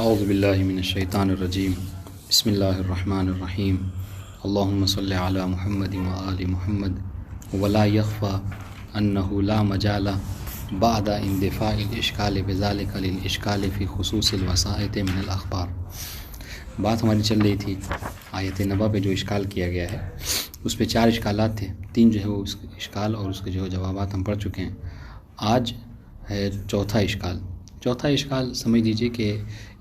اعوذ باللہ من الشیطان الرجیم بسم اللہ الرحمن الرحیم اللہم صلی علی محمد وآل محمد ولا یخفى انہ لا مجال بعد اندفاع الاشکال بذلک للاشکال فی خصوص الوسائط من الاخبار۔ بات ہماری چل رہی تھی آیت نبا پہ جو اشکال کیا گیا ہے، اس پہ 4 اشکالات تھے، 3 جو ہے وہ اس اشکال اور اس کے جو جوابات ہم پڑھ چکے ہیں۔ آج ہے چوتھا اشکال سمجھ لیجئے کہ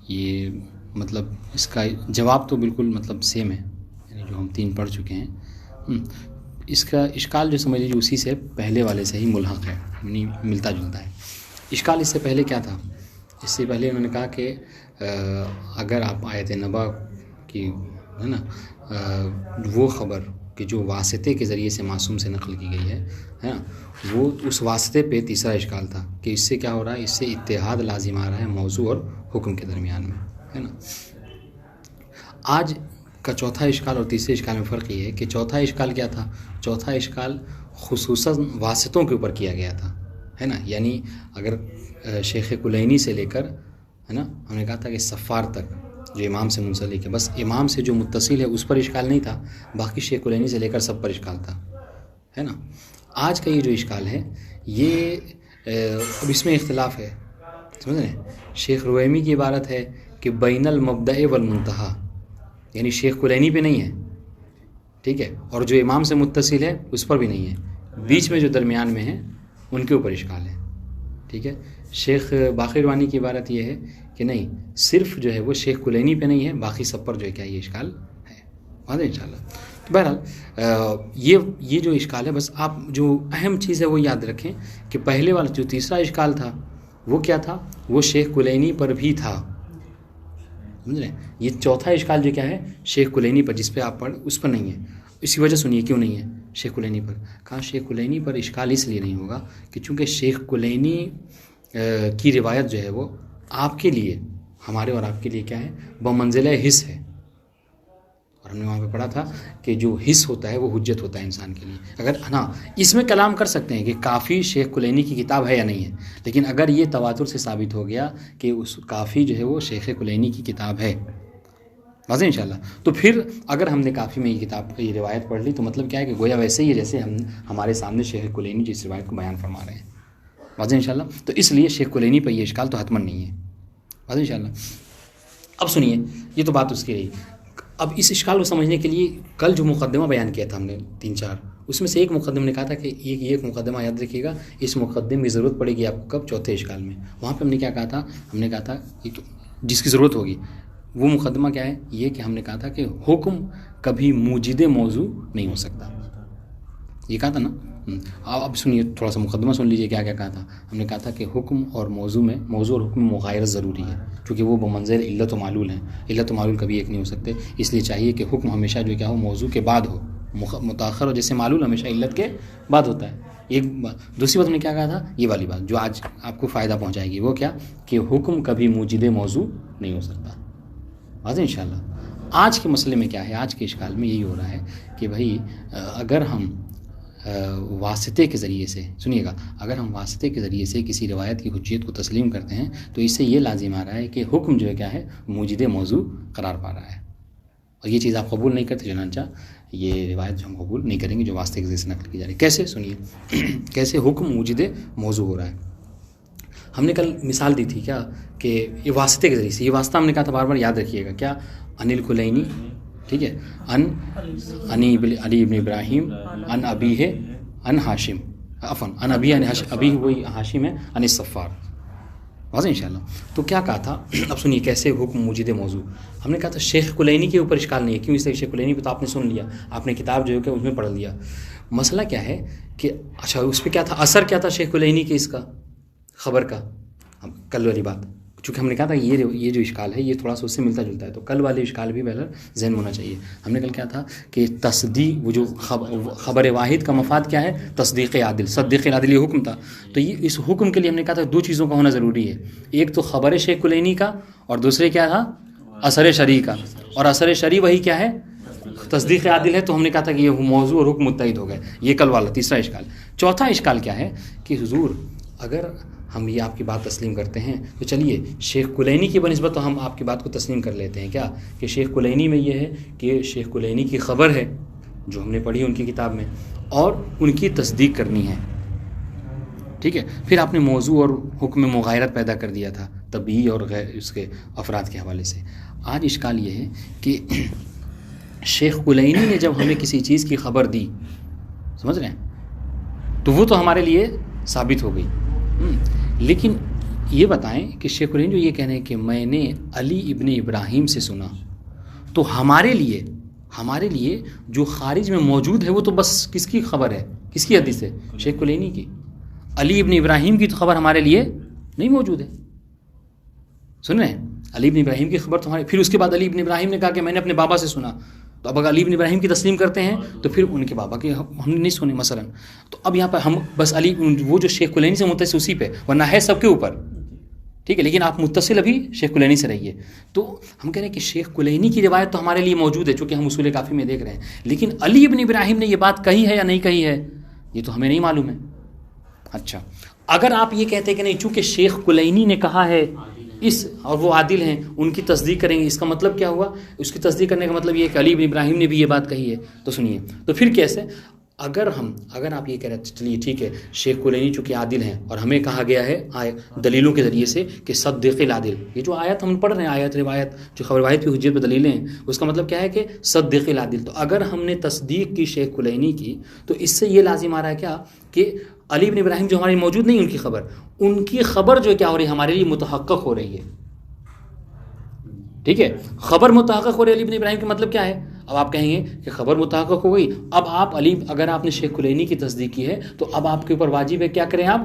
یہ مطلب اس کا جواب تو بالکل مطلب سیم ہے، یعنی جو ہم 3 پڑھ چکے ہیں، اس کا اشکال جو سمجھ لیجیے اسی سے پہلے والے سے ہی ملحق ہے، یعنی ملتا جلتا ہے۔ اشکال اس سے پہلے کیا تھا؟ اس سے پہلے انہوں نے کہا کہ اگر آپ آیت نبا کی ہے نا وہ خبر کہ جو واسطے کے ذریعے سے معصوم سے نقل کی گئی ہے نا، وہ اس واسطے پہ تیسرا اشکال تھا کہ اس سے کیا ہو رہا ہے، اس سے اتحاد لازم آ رہا ہے موضوع اور حکم کے درمیان میں، ہے نا۔ آج کا چوتھا اشکال اور تیسرے اشکال میں فرق یہ ہے کہ چوتھا اشکال کیا تھا؟ چوتھا اشکال خصوصاً واسطوں کے اوپر کیا گیا تھا، ہے نا۔ یعنی اگر شیخ کلینی سے لے کر ہے نا، ہم نے کہا تھا کہ صفار تک جو امام سے منسلک ہے، بس امام سے جو متصل ہے اس پر اشکال نہیں تھا، باقی شیخ کلینی سے لے کر سب پر اشکال تھا، ہے نا۔ آج کا یہ جو اشکال ہے یہ اب اس میں اختلاف ہے، سمجھ رہے ہیں۔ شیخ رویمی کی عبارت ہے کہ بین المبدأ والمنتہا، یعنی شیخ کلینی پہ نہیں ہے، ٹھیک ہے، اور جو امام سے متصل ہے اس پر بھی نہیں ہے، بیچ میں جو درمیان میں ہیں ان کے اوپر اشکال ہے، ٹھیک ہے۔ شیخ باقر وانی کی عبارت یہ ہے کہ نہیں، صرف جو ہے وہ شیخ کلینی پہ نہیں ہے، باقی سب پر جو ہے کیا یہ اشکال ہے، واضح انشاءاللہ۔ تو بہرحال یہ جو اشکال ہے، بس آپ جو اہم چیز ہے وہ یاد رکھیں کہ پہلے والا جو تیسرا اشکال تھا وہ کیا تھا، وہ شیخ کلینی پر بھی تھا، سمجھ رہے ہیں۔ یہ چوتھا اشکال جو کیا ہے، شیخ کلینی پر جس پہ آپ پڑھ اس پر نہیں ہے۔ اسی وجہ سنیے کیوں نہیں ہے شیخ کلینی پر۔ کہا شیخ کلینی پر اشکال اس لیے نہیں ہوگا کہ چونکہ شیخ کلینی کی روایت جو ہے وہ آپ کے لیے، ہمارے اور آپ کے لیے کیا ہے، بمنزلہ حس ہے، اور ہم نے وہاں پہ پڑھا تھا کہ جو حس ہوتا ہے وہ حجت ہوتا ہے انسان کے لیے۔ اگر ہاں اس میں کلام کر سکتے ہیں کہ کافی شیخ کلینی کی کتاب ہے یا نہیں ہے، لیکن اگر یہ تواتر سے ثابت ہو گیا کہ اس کافی جو ہے وہ شیخ کلینی کی کتاب ہے، واضح انشاءاللہ، تو پھر اگر ہم نے کافی میں یہ کتاب یہ روایت پڑھ لی تو مطلب کیا ہے کہ گویا ویسے ہی جیسے ہمارے سامنے شیخ کلینی جس روایت کو بیان فرما رہے ہیں، واضح انشاءاللہ۔ تو اس لیے شیخ کلینی پہ یہ اشکال تو حتماً نہیں ہے، واضح انشاءاللہ۔ اب سنیے، یہ تو بات اس کی رہی۔ اب اس اشکال کو سمجھنے کے لیے کل جو مقدمہ بیان کیا تھا ہم نے 3-4، اس میں سے ایک مقدمہ نے کہا تھا کہ ایک مقدمہ یاد رکھیے گا، اس مقدمے کی ضرورت پڑے گی آپ کو کب؟ چوتھے اشکال میں۔ وہاں پہ ہم نے کیا کہا تھا؟ ہم نے کہا تھا جس کی ضرورت ہوگی وہ مقدمہ کیا ہے، یہ کہ ہم نے کہا تھا کہ حکم کبھی موجد موضوع نہیں ہو سکتا، یہ کہا تھا نا۔ اب سنیے، تھوڑا سا مقدمہ سن لیجیے کیا کیا کہا تھا۔ ہم نے کہا تھا کہ حکم اور موضوع میں، موضوع اور حکم میں مغایرت ضروری ہے، کیونکہ وہ بمنزل علت و معلول ہیں، علت و معلول کبھی ایک نہیں ہو سکتے، اس لیے چاہیے کہ حکم ہمیشہ جو کیا ہو، موضوع کے بعد ہو، متاخر ہو، جیسے معلول ہمیشہ علت کے بعد ہوتا ہے۔ ایک دوسری بات ہم نے کیا کہا تھا، یہ والی بات جو آج آپ کو فائدہ پہنچائے گی، وہ کیا کہ حکم کبھی موجد موضوع نہیں ہو سکتا، واضح انشاءاللہ۔ آج کے مسئلے میں کیا ہے، آج کے اشکال میں یہی ہو رہا ہے کہ بھائی اگر ہم واسطے کے ذریعے سے، سنیے گا، اگر ہم واسطے کے ذریعے سے کسی روایت کی حجیت کو تسلیم کرتے ہیں تو اس سے یہ لازم آ رہا ہے کہ حکم جو ہے کیا ہے، موجد موضوع قرار پا رہا ہے، اور یہ چیز آپ قبول نہیں کرتے، چنانچہ یہ روایت جو ہم قبول نہیں کریں گے جو واسطے کے ذریعے سے نقل کی جا رہی ہے۔ کیسے؟ سنیے کیسے حکم موجد موضوع ہو رہا ہے۔ ہم نے کل مثال دی تھی کیا کہ یہ واسطے کے ذریعے سے، یہ واسطہ ہم نے کہا تھا، بار بار یاد رکھیے گا، کیا؟ انل کلینی، ٹھیک ہے، علی ابن ابراہیم ان ابی ہے ان ہاشم، ان ابی ابی وہی ہاشم ہے، ان صفار، واضح انشاءاللہ۔ تو کیا کہا تھا، اب سنیے کیسے حکم موجد موضوع۔ ہم نے کہا تھا شیخ کلینی کے اوپر اشکال نہیں ہے، کیوں؟ اس لیے شیخ کلینی پہ تو آپ نے سن لیا، آپ نے کتاب جو ہے کہ اس میں پڑھ لیا۔ مسئلہ کیا ہے کہ اچھا اس پہ کیا تھا، اثر کیا تھا شیخ کلینی کے اس کا خبر کا، کل والی بات، چونکہ ہم نے کہا تھا یہ جو اشکال ہے یہ تھوڑا سا اس سے ملتا جلتا ہے، تو کل والے اشکال بھی پہلے ذہن میں ہونا چاہیے۔ ہم نے کل کیا تھا کہ تصدیق، وہ جو خبر واحد کا مفاد کیا ہے، تصدیق عادل، صدیق عادل یہ حکم تھا، تو یہ اس حکم کے لیے ہم نے کہا تھا 2 چیزوں کا ہونا ضروری ہے، ایک تو خبر شیخ کلینی کا، اور دوسرے کیا تھا، اثر شرعی کا، اور اثر شرعی وہی کیا ہے، تصدیق عادل ہے، تو ہم نے کہا تھا کہ یہ موضوع اور حکم متحد ہو گئے، یہ کل والا تیسرا اشکال۔ چوتھا اشکال کیا ہے کہ حضور اگر ہم یہ آپ کی بات تسلیم کرتے ہیں، تو چلیے شیخ کلینی کی بنسبت تو ہم آپ کی بات کو تسلیم کر لیتے ہیں کیا، کہ شیخ کلینی میں یہ ہے کہ شیخ کلینی کی خبر ہے جو ہم نے پڑھی ان کی کتاب میں، اور ان کی تصدیق کرنی ہے، ٹھیک ہے۔ پھر آپ نے موضوع اور حکم مغایرت پیدا کر دیا تھا طبعی اور غیر اس کے افراد کے حوالے سے۔ آج اشکال یہ ہے کہ شیخ کلینی نے جب ہمیں کسی چیز کی خبر دی، سمجھ رہے ہیں، تو وہ تو ہمارے لیے ثابت ہو گئی، لیکن یہ بتائیں کہ شیخ کلینی جو یہ کہہ رہے ہیں کہ میں نے علی ابن ابراہیم سے سنا، تو ہمارے لیے جو خارج میں موجود ہے وہ تو بس کس کی خبر ہے، کس کی حدیث ہے؟ شیخ کلینی کی۔ علی ابن ابراہیم کی تو خبر ہمارے لیے نہیں موجود ہے، سن رہے ہیں؟ علی ابن ابراہیم کی خبر تو ہمارے، پھر اس کے بعد علی ابن ابراہیم نے کہا کہ میں نے اپنے بابا سے سنا، تو اب اگر علی ابن ابراہیم کی تسلیم کرتے ہیں تو پھر ان کے بابا کی ہم نے نہیں سنی مثلا، تو اب یہاں پر ہم بس علی وہ جو شیخ کلینی سے متصل اسی پہ، ورنہ ہے سب کے اوپر، ٹھیک ہے، لیکن آپ متصل ابھی شیخ کلینی سے رہیے۔ تو ہم کہہ رہے ہیں کہ شیخ کلینی کی روایت تو ہمارے لیے موجود ہے چونکہ ہم اصول کافی میں دیکھ رہے ہیں، لیکن علی ابن ابراہیم نے یہ بات کہی ہے یا نہیں کہی ہے یہ تو ہمیں نہیں معلوم ہے۔ اچھا، اگر آپ یہ کہتے ہیں کہ نہیں چونکہ شیخ کلینی نے کہا ہے اس اور وہ عادل ہیں ان کی تصدیق کریں گے، اس کا مطلب کیا ہوا؟ اس کی تصدیق کرنے کا مطلب یہ ہے کہ علی ابن ابراہیم نے بھی یہ بات کہی ہے، تو سنیے، تو پھر کیسے؟ اگر آپ یہ کہہ رہے ہیں چلیے ٹھیک ہے شیخ کلینی چونکہ عادل ہیں اور ہمیں کہا گیا ہے دلیلوں کے ذریعے سے کہ صدق العادل، یہ جو آیت ہم پڑھ رہے ہیں، آیت روایت جو خبر واحد کی حجت پہ دلیلیں ہیں، اس کا مطلب کیا ہے کہ صدق العادل، تو اگر ہم نے تصدیق کی شیخ کلینی کی تو اس سے یہ لازم آ رہا ہے کیا کہ علی ابن ابراہیم جو ہماری موجود نہیں ان کی خبر جو کیا ہو رہی ہے ہمارے لیے متحقق ہو رہی ہے، ٹھیک ہے، خبر متحقق ہو رہی ہے علی ابن ابراہیم کا مطلب کیا ہے؟ اب آپ کہیں گے کہ خبر متحقق ہو گئی، اب آپ اگر آپ نے شیخ کلینی کی تصدیق کی ہے تو اب آپ کے اوپر واجب ہے کیا کریں؟ آپ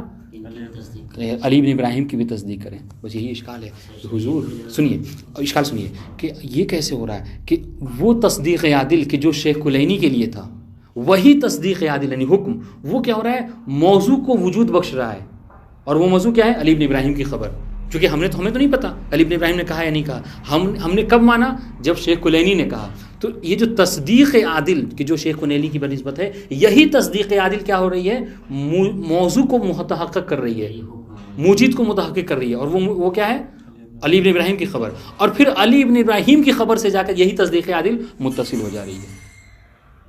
علی ابن ابراہیم کی بھی تصدیق کریں۔ بس یہی اشکال ہے حضور، سنیے اشکال سنیے کہ یہ کیسے ہو رہا ہے کہ وہ تصدیق عادل کہ جو شیخ کلینی کے لیے تھا وہی تصدیق عادل یعنی حکم وہ کیا ہو رہا ہے؟ موضوع کو وجود بخش رہا ہے، اور وہ موضوع کیا ہے؟ علی ابن ابراہیم کی خبر، چونکہ ہمیں تو نہیں پتا علی ابن ابراہیم نے کہا یا نہیں کہا، ہم نے کب مانا؟ جب شیخ کلینی نے کہا۔ تو یہ جو تصدیق عادل کہ جو شیخ کلینی کی بنسبت ہے، یہی تصدیق عادل کیا ہو رہی ہے؟ موضوع کو متحقق کر رہی ہے، موجد کو متحقق کر رہی ہے، اور وہ کیا ہے؟ علی ابن ابراہیم کی خبر، اور پھر علی ابن ابراہیم کی خبر سے جا کر یہی تصدیق عادل متصل ہو جا رہی ہے،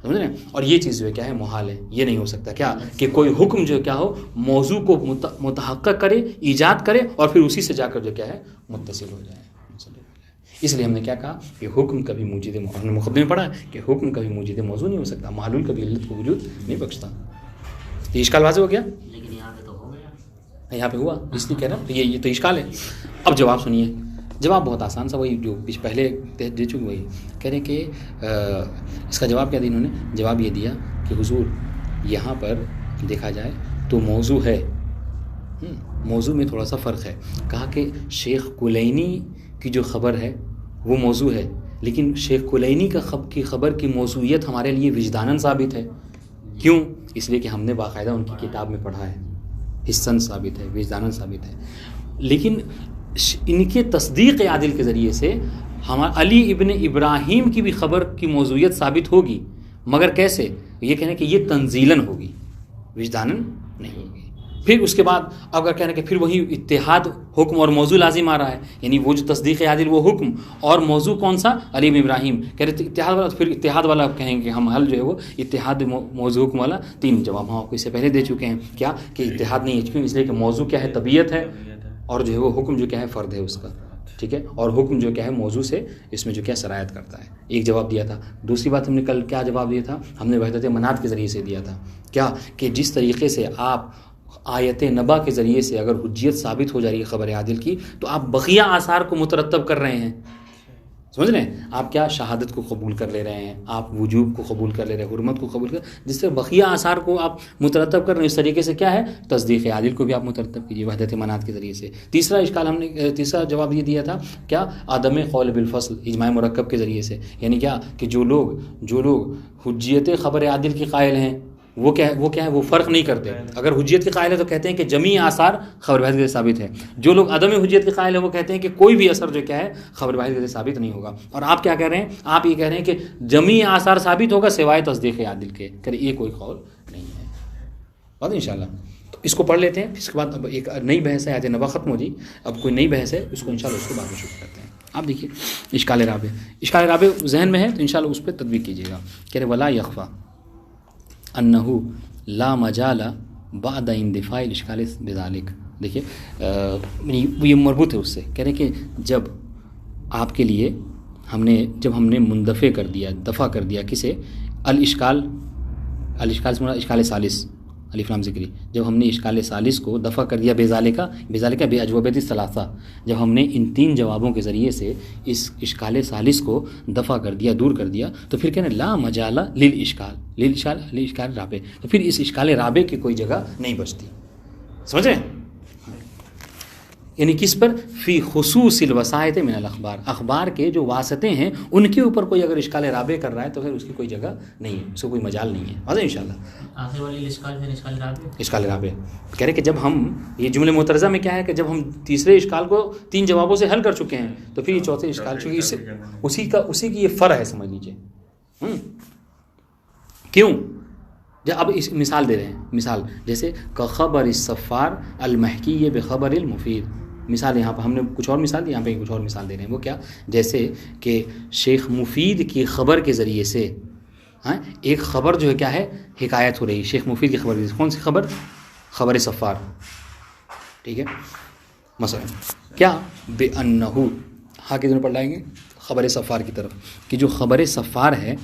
سمجھ رہے ہیں؟ اور یہ چیز جو ہے کیا ہے؟ محال ہے، یہ نہیں ہو سکتا کیا کہ کوئی حکم جو کیا ہو موضوع کو متحقق کرے، ایجاد کرے، اور پھر اسی سے جا کر جو کیا ہے متصل ہو جائے۔ اس لیے ہم نے کیا کہا کہ حکم کبھی موجود، ہم نے مقدمے میں پڑھا ہے کہ حکم کبھی موجود موضوع نہیں ہو سکتا، معلول کبھی علت کو وجود نہیں بخشتا۔ یہ اشکال واضح ہو گیا؟ لیکن یہاں پہ تو ہو گیا، یہاں پہ ہوا، اس لیے کہہ رہا ہوں یہ تو اشکال ہے۔ اب جواب سنیے، جواب بہت آسان سا، وہی جو پہلے دے چکے وہی کہہ رہے کہ اس کا جواب کیا دیا انہوں نے؟ جواب یہ دیا کہ حضور یہاں پر دیکھا جائے تو موضوع ہے، موضوع میں تھوڑا سا فرق ہے۔ کہا کہ شیخ کلینی کی جو خبر ہے وہ موضوع ہے، لیکن شیخ کلینی کی خبر کی موضوعیت ہمارے لیے وجداناً ثابت ہے۔ کیوں؟ اس لیے کہ ہم نے باقاعدہ ان کی کتاب میں پڑھا ہے، حسن ثابت ہے، وجداناً ثابت ہے۔ لیکن ان کے تصدیق عادل کے ذریعے سے علی ابن ابراہیم کی بھی خبر کی موضوعیت ثابت ہوگی، مگر کیسے؟ یہ کہنا کہ یہ تنزیلاً ہوگی، وجداناً نہیں ہوگی۔ پھر اس کے بعد اگر کہنا کہ پھر وہی اتحاد حکم اور موضوع لازم آ رہا ہے، یعنی وہ جو تصدیق عادل وہ حکم اور موضوع کون سا؟ علی ابن ابراہیم۔ کہہ رہے اتحاد والا، پھر اتحاد والا کہیں گے ہم حل جو ہے وہ اتحاد موضوع حکم والا، تین جواب ہم آپ کو اس سے پہلے دے چکے ہیں کیا کہ اتحاد نہیں ہے، کیوں؟ اس لیے کہ موضوع کیا ہے؟ طبیعت ہے، اور جو ہے وہ حکم جو کیا ہے؟ فرد ہے اس کا، ٹھیک ہے، اور حکم جو کیا ہے موضوع سے اس میں جو کیا سرایت کرتا ہے۔ ایک جواب دیا تھا۔ دوسری بات ہم نے کل کیا جواب دیا تھا؟ ہم نے وحدت منات کے ذریعے سے دیا تھا کیا کہ جس طریقے سے آپ آیت نبا کے ذریعے سے اگر حجیت ثابت ہو جا رہی ہے خبر عادل کی، تو آپ بقیہ آثار کو مترتب کر رہے ہیں، سمجھ رہے ہیں؟ آپ کیا شہادت کو قبول کر لے رہے ہیں، آپ وجوب کو قبول کر لے رہے ہیں، حرمت کو قبول کر، جس سے بقیہ آثار کو آپ مترتب کر رہے ہیں، اس طریقے سے کیا ہے؟ تصدیق عادل کو بھی آپ مترتب کیجیے وحدت منات کے ذریعے سے۔ تیسرا جواب یہ دیا تھا کیا؟ عدم قول بالفصل، اجماع مرکب کے ذریعے سے، یعنی کیا کہ جو لوگ حجیت خبر عادل کے قائل ہیں وہ کیا ہے؟ وہ فرق نہیں کرتے۔ اگر حجیت کے قائل ہے تو کہتے ہیں کہ جمیع آثار خبر واحد کے ثابت ہے۔ جو لوگ عدم حجیت کے قائل ہیں وہ کہتے ہیں کہ کوئی بھی اثر جو کیا ہے خبر واحد کے ثابت نہیں ہوگا۔ اور آپ کیا کہہ رہے ہیں؟ آپ یہ کہہ رہے ہیں کہ جمیع آثار ثابت ہوگا سوائے تصدیق عادل کے، کہ یہ کوئی قول نہیں ہے۔ بات انشاءاللہ تو اس کو پڑھ لیتے ہیں، پھر اس کے بعد اب ایک نئی بحث ہے، آیت نبا ختم ہو جی، اب کوئی نئی بحث ہے، اس کو انشاءاللہ اس کو بعد میں شروع کرتے ہیں۔ آپ دیکھیے اشکال رابع ذہن میں ہے تو انشاءاللہ اس پہ تطبیق کیجیے گا۔ کہہ رہے ولا یخفا انہ لا مجال بعد اندفاع الاشکال بذالک۔ دیکھیے یہ مربوط ہے اس سے، کہہ رہے کہ جب آپ کے لیے جب ہم نے مندفع کر دیا، دفع کر دیا کسے؟ الاشکال سے مراد اشکال ثالث الف لام ذکری، جب ہم نے اشکال ثالث کو دفع کر دیا بذالک بے اجوبۃ الثلاثہ، جب ہم نے ان 3 جوابوں کے ذریعے سے اس اشکال ثالث کو دفع کر دیا، دور کر دیا، تو پھر کہنا لا مجال للاشکال رابع، تو پھر اس اشکال رابع کی کوئی جگہ نہیں بچتی۔ سمجھ رہے ہیں؟ یعنی کس پر؟ فی خصوص الوسائط من الاخبار، اخبار کے جو واسطے ہیں ان کے اوپر کوئی اگر اشکال رابع کر رہا ہے تو پھر اس کی کوئی جگہ نہیں ہے، اس کو کوئی مجال نہیں ہے۔ واضح انشاءاللہ آخر والی اشکال رابع کہہ رہے کہ جب ہم یہ جملے معترضہ میں کیا ہے کہ جب ہم تیسرے اشکال کو 3 جوابوں سے حل کر چکے ہیں تو پھر یہ چوتھے اشکال، چونکہ اسی کی یہ فرع ہے، سمجھ لیجیے۔ کیوں؟ جب اب اس مثال دے رہے ہیں، مثال جیسے خبر الصفار المحکی بخبر المفید، مثال یہاں پہ ہم نے کچھ اور مثال دی، یہاں پہ کچھ اور مثال دے رہے ہیں۔ وہ کیا؟ جیسے کہ شیخ مفید کی خبر کے ذریعے سے ایک خبر جو ہے کیا ہے، حکایت ہو رہی ہے شیخ مفید کی خبر کے ذریعے۔ کون سی خبر؟ خبر صفار، ٹھیک ہے۔ مثلا کیا؟ بے انہو، ہاں کدھر پڑھ لائیں گے؟ خبر صفار کی طرف، کہ جو خبر صفار ہے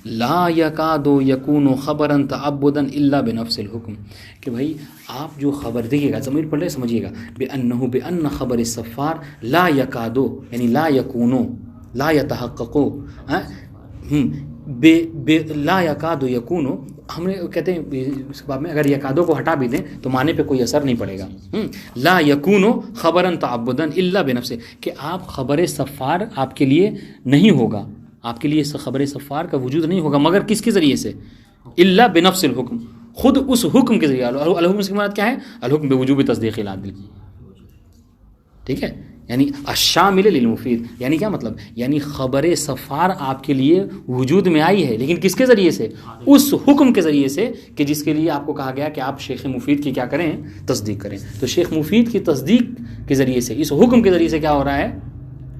لا یکاد یکون خبرا تعبدا الا بنفس الحکم، کہ بھائی آپ جو خبر دیکھیے گا، ضمیر پڑھ لے سمجھیے گا، بأن خبر الصفار لا یکاد یعنی لا یکون لا یتحقق لا یکاد یکون، ہم نے کہتے ہیں اس باب میں اگر یکادو کو ہٹا بھی دیں تو معنی پہ کوئی اثر نہیں پڑے گا۔ لا یکون خبرا تعبدا الا بنفسه، کہ آپ خبر صفار آپ کے لیے نہیں ہوگا، آپ کے لیے خبر صفار کا وجود نہیں ہوگا مگر کس کے ذریعے سے؟ الا بنفس الحکم، خود اس حکم کے ذریعے۔ الحکم سے مراد کیا ہے؟ الحکم بوجوب تصدیق العادل، ٹھیک ہے، یعنی الشامل للمفید، یعنی کیا مطلب؟ یعنی خبر صفار آپ کے لیے وجود میں آئی ہے لیکن کس کے ذریعے سے؟ اس حکم کے ذریعے سے کہ جس کے لیے آپ کو کہا گیا کہ آپ شیخ مفید کی کیا کریں؟ تصدیق کریں۔ تو شیخ مفید کی تصدیق کے ذریعے سے، اس حکم کے ذریعے سے کیا ہو رہا ہے؟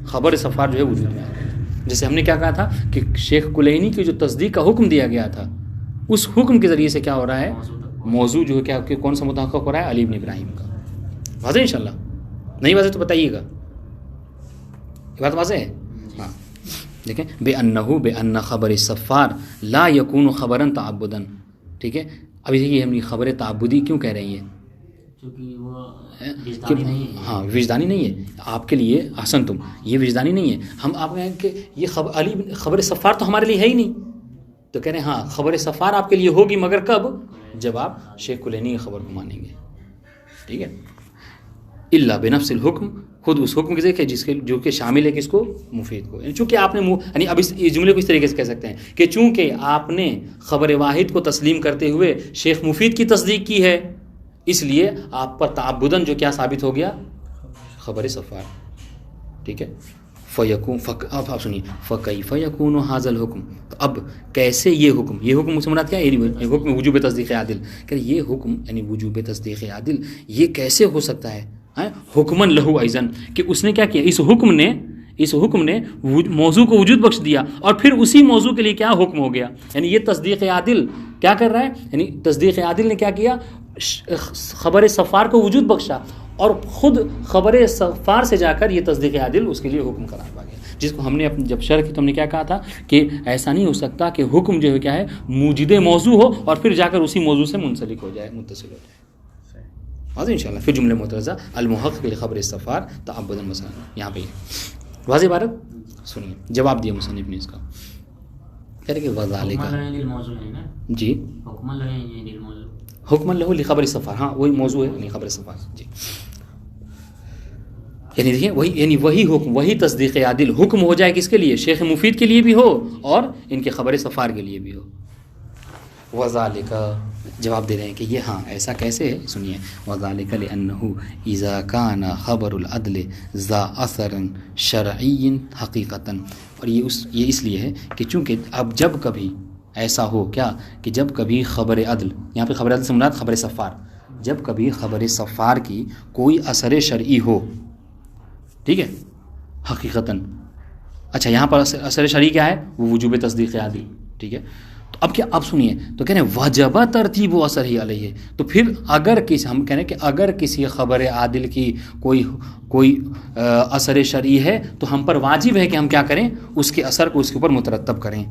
خبر صفار جو ہے وجود میں آ رہا ہے۔ جیسے ہم نے کیا کہا تھا کہ شیخ کلینی کی جو تصدیق کا حکم دیا گیا تھا، اس حکم کے ذریعے سے کیا ہو رہا ہے؟ موضوع جو ہے کیا کہ کون سا متحقق ہو رہا ہے؟ علی بن ابراہیم کا۔ واضح انشاءاللہ؟ نہیں واضح تو بتائیے گا، یہ بات واضح ہے؟ ہاں دیکھیں، بأن خبر الصفار لا یکون خبرا تعبدا، ٹھیک ہے۔ ابھی دیکھیے ہم یہ خبر تعبدی کیوں کہہ رہی ہے؟ کیونکہ وہ وجدانی نہیں ہے۔ ہاں وجدانی نہیں ہے آپ کے لیے، احسن تم، یہ وجدانی نہیں ہے۔ ہم آپ کہیں کہ یہ خبر صفار تو ہمارے لیے ہے ہی نہیں، تو کہہ رہے ہیں ہاں خبر صفار آپ کے لیے ہوگی مگر کب؟ جب آپ شیخ کلینی کی خبر کو مانیں گے، ٹھیک ہے۔ الا بنفس الحکم، خود اس حکم کے ذریعے جس کے جو کہ شامل ہے کس کو؟ مفید کو۔ یعنی چونکہ آپ نے یعنی اب اس جملے کو اس طریقے سے کہہ سکتے ہیں کہ چونکہ آپ نے خبر واحد کو تسلیم کرتے ہوئے شیخ مفید کی تصدیق کی ہے، اس لیے آپ پر تعبداً جو کیا ثابت ہو گیا؟ خبر صفار، ٹھیک ہے۔ اب آپ سنیے، فکیف یکون ھذا الحکم، تو اب کیسے یہ حکم سے مراد کیا ہے؟ یہ حکم وجوب تصدیق عادل، کہ یہ حکم یعنی وجوب تصدیق عادل یہ کیسے ہو سکتا ہے؟ حکمن لہو ایزن، کہ اس نے کیا کیا؟ اس حکم نے موضوع کو وجود بخش دیا اور پھر اسی موضوع کے لیے کیا حکم ہو گیا؟ یعنی یہ تصدیق عادل کیا کر رہا ہے؟ یعنی تصدیق عادل نے کیا کیا؟ خبر صفار کو وجود بخشا اور خود خبر صفار سے جا کر یہ تصدیق عادل اس کے لیے حکم قرار پا گیا، جس کو ہم نے جب شرح کی تو ہم نے کیا کہا تھا کہ ایسا نہیں ہو سکتا کہ حکم جو ہے کیا ہے؟ موجود موضوع ہو اور پھر جا کر اسی موضوع سے منسلک ہو جائے، متصل ہو جائے۔ واضح انشاءاللہ؟ پھر جملے معترضہ المحقق لخبر الصفار تعبدا مثلا، یہاں پہ واضح عبارت سنیے، جواب دیا مصنف نے اس کا، کہہ رہے کہ وذالک جی حکم لہو لخبر الصفار، ہاں وہی موضوع ہے خبر صفار جی، یعنی دیکھیں وہی حکم، وہی تصدیق عادل حکم ہو جائے کس کے لیے؟ شیخ مفید کے لیے بھی ہو اور ان کے خبر صفار کے لیے بھی ہو۔ وذالک جواب دے رہے ہیں کہ یہ ہاں ایسا کیسے ہے؟ سنیے، وذالک لأنہ اذا کان خبر العدل ذا اثر شرعی حقیقتا، اور یہ اس لیے ہے کہ چونکہ اب جب کبھی ایسا ہو کیا کہ جب کبھی خبر عدل، یہاں پہ خبر عدل سے مراد خبر صفار، جب کبھی خبر صفار کی کوئی اثر شرعی ہو، ٹھیک ہے، حقیقتاً. اچھا یہاں پر اثر شرعی کیا ہے؟ وہ وجوب تصدیق عادل، ٹھیک ہے. تو اب کیا، اب سنیے، تو کہہ رہے ہیں وجب ترتیب و اثر ہی علیہ. تو پھر اگر کسی، ہم کہہ رہے ہیں کہ اگر کسی خبر عادل کی کوئی اثر شرعی ہے تو ہم پر واجب ہے کہ ہم کیا کریں، اس کے اثر کو اس کے اوپر مترتب کریں.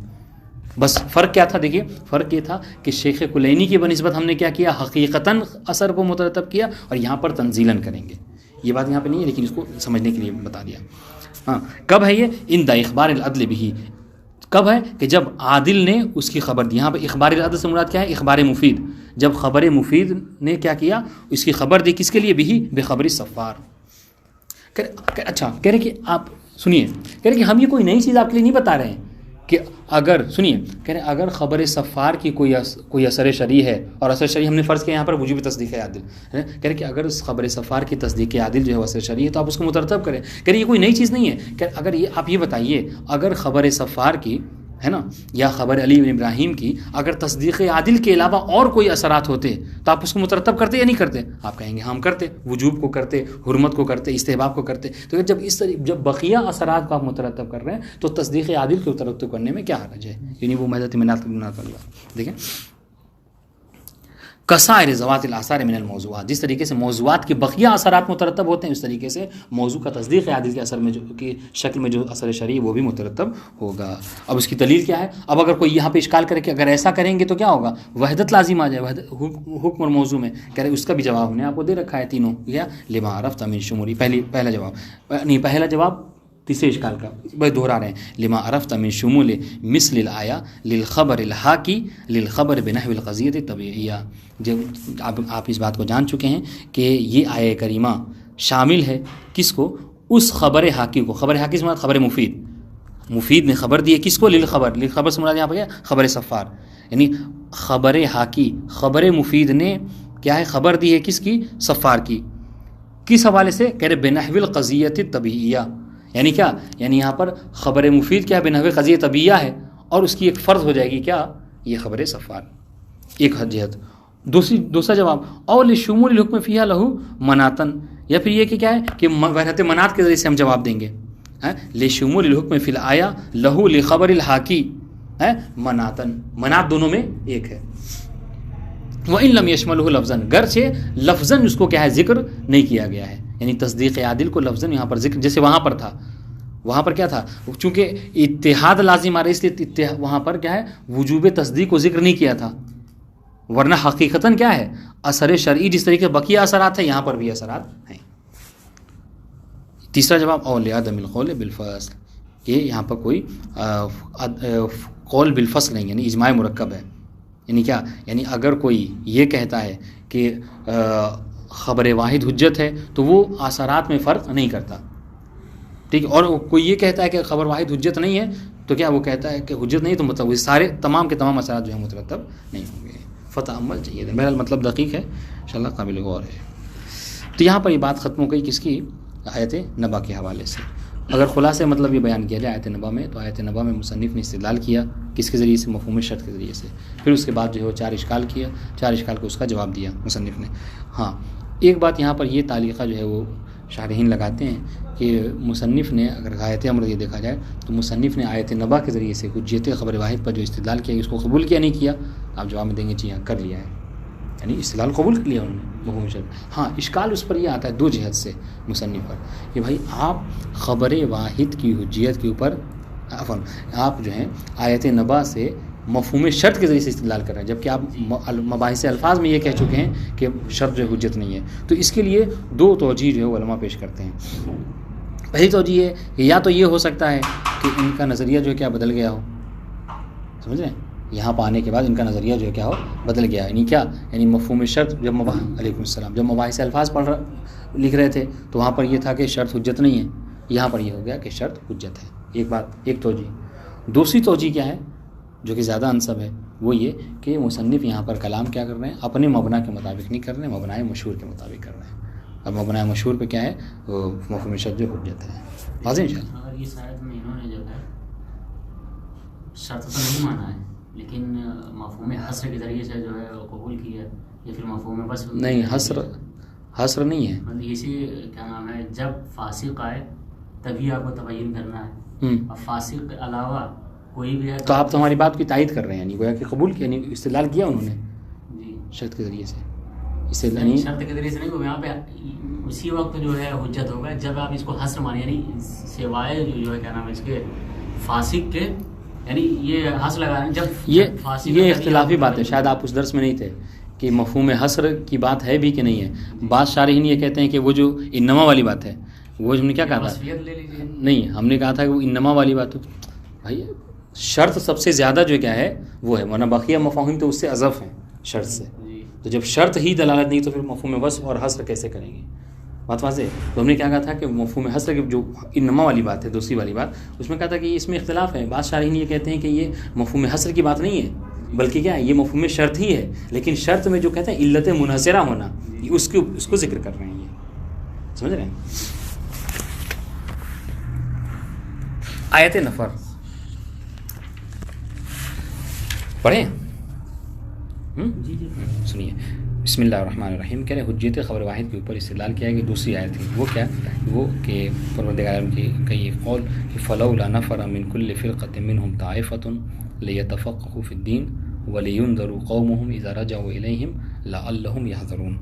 بس فرق کیا تھا؟ دیکھیے فرق یہ تھا کہ شیخ کلینی کی بنسبت ہم نے کیا کیا، حقیقتاً اثر کو مترتب کیا، اور یہاں پر تنزیلاً کریں گے. یہ بات یہاں پہ نہیں ہے لیکن اس کو سمجھنے کے لیے بتا دیا. ہاں کب ہے یہ؟ ان دا اخبار العدل بھی، کب ہے کہ جب عادل نے اس کی خبر دی. یہاں پہ اخبار العدل سے مراد کیا ہے؟ اخبار مفید. جب خبر مفید نے کیا کیا، اس کی خبر دی، کس کے لیے؟ بھی بے خبری صفار. اچھا کہہ رہے کہ آپ سنیے، کہہ رہے کہ ہم یہ کوئی نئی چیز آپ کے لیے نہیں بتا رہے ہیں کہ اگر، سنیے، کہہ رہے اگر خبر صفار کی کوئی اثر شرعی ہے، اور اثر شرعی ہم نے فرض کیا یہاں پر وجوب تصدیق عادل ہے، کہہ رہے کہ اگر خبر صفار کی تصدیق عادل جو ہے اثر شرعی ہے تو آپ اس کو مترتب کریں. کہہ رہے یہ کوئی نئی چیز نہیں ہے. کہ اگر یہ آپ یہ بتائیے، اگر خبر صفار کی ہے نا، یا خبر علی بن ابراہیم کی اگر تصدیق عادل کے علاوہ اور کوئی اثرات ہوتے تو آپ اس کو مترتب کرتے یا نہیں کرتے؟ آپ کہیں گے ہم کرتے، وجوب کو کرتے، حرمت کو کرتے، استحباب کو کرتے. تو جب بقیہ اثرات کو آپ مترتب کر رہے ہیں تو تصدیق عادل کو مترتب کرنے میں کیا حرج ہے؟ یعنی وہ محض اطمینان والی بات. دیکھیں کسائر ذوات الاثار من الموضوعات، جس طریقے سے موضوعات کے بقیہ اثرات مترتب ہوتے ہیں اس طریقے سے موضوع کا تصدیق عادل کے اثر میں جو کی شکل میں جو اثر شرعی وہ بھی مترتب ہوگا. اب اس کی دلیل کیا ہے؟ اب اگر کوئی یہاں پہ اشکال کرے کہ اگر ایسا کریں گے تو کیا ہوگا، وحدت لازم آ جائے حکم اور موضوع میں. کہہ رہے اس کا بھی جواب ہم نے آپ کو دے رکھا ہے تینوں. یا لما عرفت من شمولی، پہلا جواب نہیں، پہلا جواب تیسرے اشکال کا بھائی دہرا رہے ہیں. لما عرفت من شمول مثل الایا للخبر الحاکی للخبر بنحو القضیۃ الطبیعیہ. جب آپ اس بات کو جان چکے ہیں کہ یہ آیہ کریمہ شامل ہے کس کو؟ اس خبر حاکی کو. خبر حاکی سے مراد خبر مفید نے خبر دی ہے کس کو؟ للخبر سے مراد یہاں پہ کیا؟ خبر صفار. یعنی خبر حاکی، خبر مفید نے کیا ہے، خبر دی ہے کس کی؟ صفار کی. کس حوالے سے؟ کہہ رہے بنحو القضیۃ الطبیعیہ. یعنی کیا؟ یعنی یہاں پر خبر مفید کیا ہے؟ بنحو قضیہ طبیعیہ ہے، اور اس کی ایک فرض ہو جائے گی کیا؟ یہ خبر صفار. ایک جہت. دوسرا جواب اور لشمول الحکم فیہا لہو مناتن، یا پھر یہ کہ کیا ہے کہ وحدت منات کے ذریعے سے ہم جواب دیں گے. لشمول الحکم فی الایا لہو لخبر الحاکی مناتن، منات دونوں میں ایک ہے. وَإِن لَمْ يَشْمَلُهُ لَفْظًا، گرچہ لفظاً اس کو کیا ہے ذکر نہیں کیا گیا ہے. یعنی تصدیق عادل کو لفظاً یہاں پر ذکر، جیسے وہاں پر تھا، وہاں پر کیا تھا، چونکہ اتحاد لازم آ رہا ہے اس لیے وہاں پر کیا ہے وجوب تصدیق کو ذکر نہیں کیا تھا. ورنہ حقیقتاً کیا ہے اثر شرعی جس طریقے بقیہ اثرات ہیں یہاں پر بھی اثرات ہیں. تیسرا جواب اور لعدم القول بالفصل، کہ یہاں پر کوئی قول بالفصل نہیں، یعنی اجماع مرکب ہے. یعنی کیا؟ یعنی اگر کوئی یہ کہتا ہے کہ خبر واحد حجت ہے تو وہ اثرات میں فرق نہیں کرتا، ٹھیک ہے. اور کوئی یہ کہتا ہے کہ خبر واحد حجت نہیں ہے تو کیا وہ کہتا ہے کہ حجت نہیں تو مطلب وہ سارے تمام کے تمام اثرات جو ہیں مترتب نہیں ہوں گے. فتح عمل چاہیے. بہرحال مطلب دقیق ہے انشاءاللہ، قابل غور ہے. تو یہاں پر یہ بات ختم ہو گئی کس کی؟ آیت نبا کے حوالے سے. اگر خلاصے مطلب یہ بیان کیا جائے آیت نبا میں، تو آیت نبا میں مصنف نے استدلال کیا کس کے ذریعے سے؟ مفہوم شرط کے ذریعے سے. پھر اس کے بعد جو ہے وہ 4 اشکال کیا، 4 اشکال کو اس کا جواب دیا مصنف نے. ہاں ایک بات یہاں پر یہ تعلیقہ جو ہے وہ شارحین لگاتے ہیں کہ مصنف نے، اگر آیت امر یہ دیکھا جائے تو مصنف نے آیت نبا کے ذریعے سے حجیت خبر واحد پر جو استدلال کیا اس کو قبول کیا نہیں کیا؟ آپ جواب میں دیں گے جی ہاں کر لیا ہے، یعنی استدلال قبول کر لیا انہوں نے مفہوم شرط. ہاں اشکال اس پر یہ آتا ہے 2 جہت سے مصنف پر کہ بھائی آپ خبر واحد کی حجیت کے اوپر آپ جو ہیں آیت نبا سے مفہوم شرط کے ذریعے سے استدلال کر رہے ہیں، جبکہ آپ مباحث الفاظ میں یہ کہہ چکے ہیں کہ شرط جو حجت نہیں ہے. تو اس کے لیے 2 توجیہ جو ہے علماء پیش کرتے ہیں. پہلی توجیہ ہے کہ یا تو یہ ہو سکتا ہے کہ ان کا نظریہ جو ہے کیا بدل گیا ہو، سمجھ رہے ہیں، یہاں پہ آنے کے بعد ان کا نظریہ جو ہے کیا ہو بدل گیا. یعنی کیا؟ یعنی مفہوم شرط جب علیکم السلام جب مباحث الفاظ لکھ رہے تھے تو وہاں پر یہ تھا کہ شرط حجت نہیں ہے، یہاں پر یہ ہو گیا کہ شرط حجت ہے. ایک بات، ایک توجیہ. دوسری توجیہ کیا ہے جو کہ زیادہ انسب ہے، وہ یہ کہ مصنف یہاں پر کلام کیا کر رہے ہیں، اپنے مبنا کے مطابق نہیں کر رہے ہیں، مبنائے مشہور کے مطابق کر رہے ہیں. اب مبنائے مشہور پہ کیا ہے؟ وہ مفہوم شرط جو حجت ہے. واضح انشاءاللہ. اگر یہ شاید میں انہوں نے جو ہے شرط تو نہیں مانا ہے لیکن مفہوم حصر کے ذریعے سے جو ہے قبول کی ہے یا پھر مفہوم بس نہیں، حسر نہیں ہے. مطلب اسی کیا نام ہے، جب فاسق آئے تبھی آپ کو تبین کرنا ہے. اب فاسق کے علاوہ کوئی بھی ہے تو آپ تو ہماری بات کی تائید کر رہے ہیں، یعنی گویا کہ قبول کیا، یعنی استدلال کیا انہوں نے جی شرط کے ذریعے سے. شرط کے ذریعے سے نہیں ہوگا، یہاں پہ اسی وقت جو ہے حجت ہوگا جب آپ اس کو حسر مانیں، یعنی سوائے جو ہے کیا نام ہے اس کے فاسق کے، یعنی یہ حسر لگا رہے ہیں جب یہ اختلافی بات ہے. شاید آپ اس درس میں نہیں تھے کہ مفہوم حسر کی بات ہے بھی کہ نہیں ہے. بعض شارحین یہ کہتے ہیں کہ وہ جو انما والی بات ہے، وہ ہم نے کیا کہا تھا، نہیں ہم نے کہا تھا کہ وہ انما والی بات ہو. بھائی شرط سب سے زیادہ جو کیا ہے وہ ہے، ورنہ بقیہ مفاہیم تو اس سے اضف ہیں شرط سے. تو جب شرط ہی دلالت نہیں تو پھر مفہوم وصف اور حسر کیسے کریں گے؟ بات واضح ہے. تو ہم نے کیا کہا تھا کہ مفہوم حسر کی جو انما والی بات ہے، دوسری والی بات، اس میں کہا تھا کہ اس میں اختلاف ہے. بعض شارحین یہ کہتے ہیں کہ یہ مفہوم حسر کی بات نہیں ہے، بلکہ کیا ہے، یہ مفہوم شرط ہی ہے. لیکن شرط میں جو کہتے ہیں علت منحصرہ ہونا، اس کو ذکر کر رہے ہیں. یہ سمجھ رہے ہیں؟ آیت نفر پڑھیں. سنیے، بسم اللہ الرحمن الرحیم. کہہ رہے حجیت خبر واحد کے اوپر استدلال کیا ہے کہ دوسری آیت تھی. وہ کیا؟ وہ کہ پروردگار کی یہ قول کہ فلولا نفر من کل فرقۃ منهم طائفۃ لیتفقهوا فی الدین ولینذروا قومهم اذا رجعوا الیہم لعلهم یحذرون.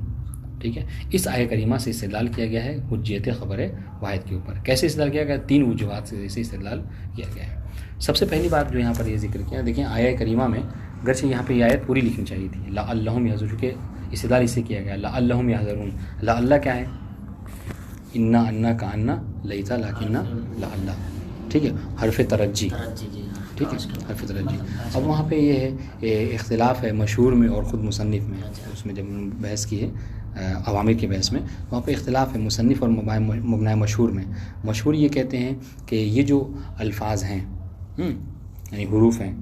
ٹھیک ہے، اس آیہ کریمہ سے استدلال کیا گیا ہے حجیت خبر واحد کے اوپر. کیسے استدلال کیا گیا؟ تین وجوہات سے استدلال کیا گیا ہے. سب سے پہلی بات جو یہاں پر یہ ذکر کیا، دیکھیں آیہ کریمہ میں گرچہ یہاں پہ یہ آیت پوری لکھنی چاہیے تھی، لعلہم یحذرون، کہ استدلال اس سے کیا گیا لعلہم یحذرون. لعل کیا ہے؟ انا کا انا لیتا لیکن لعل، ٹھیک ہے، حرف ترجی، ٹھیک ہے، حرف ترجی. اب وہاں پہ یہ ہے اختلاف ہے مشہور میں اور خود مصنف میں. اس میں جب بحث کی ہے عوامر کے بحث میں، وہاں پہ اختلاف ہے مصنف اور مبنی مشہور میں. مشہور یہ کہتے ہیں کہ یہ جو الفاظ ہیں یعنی حروف ہیں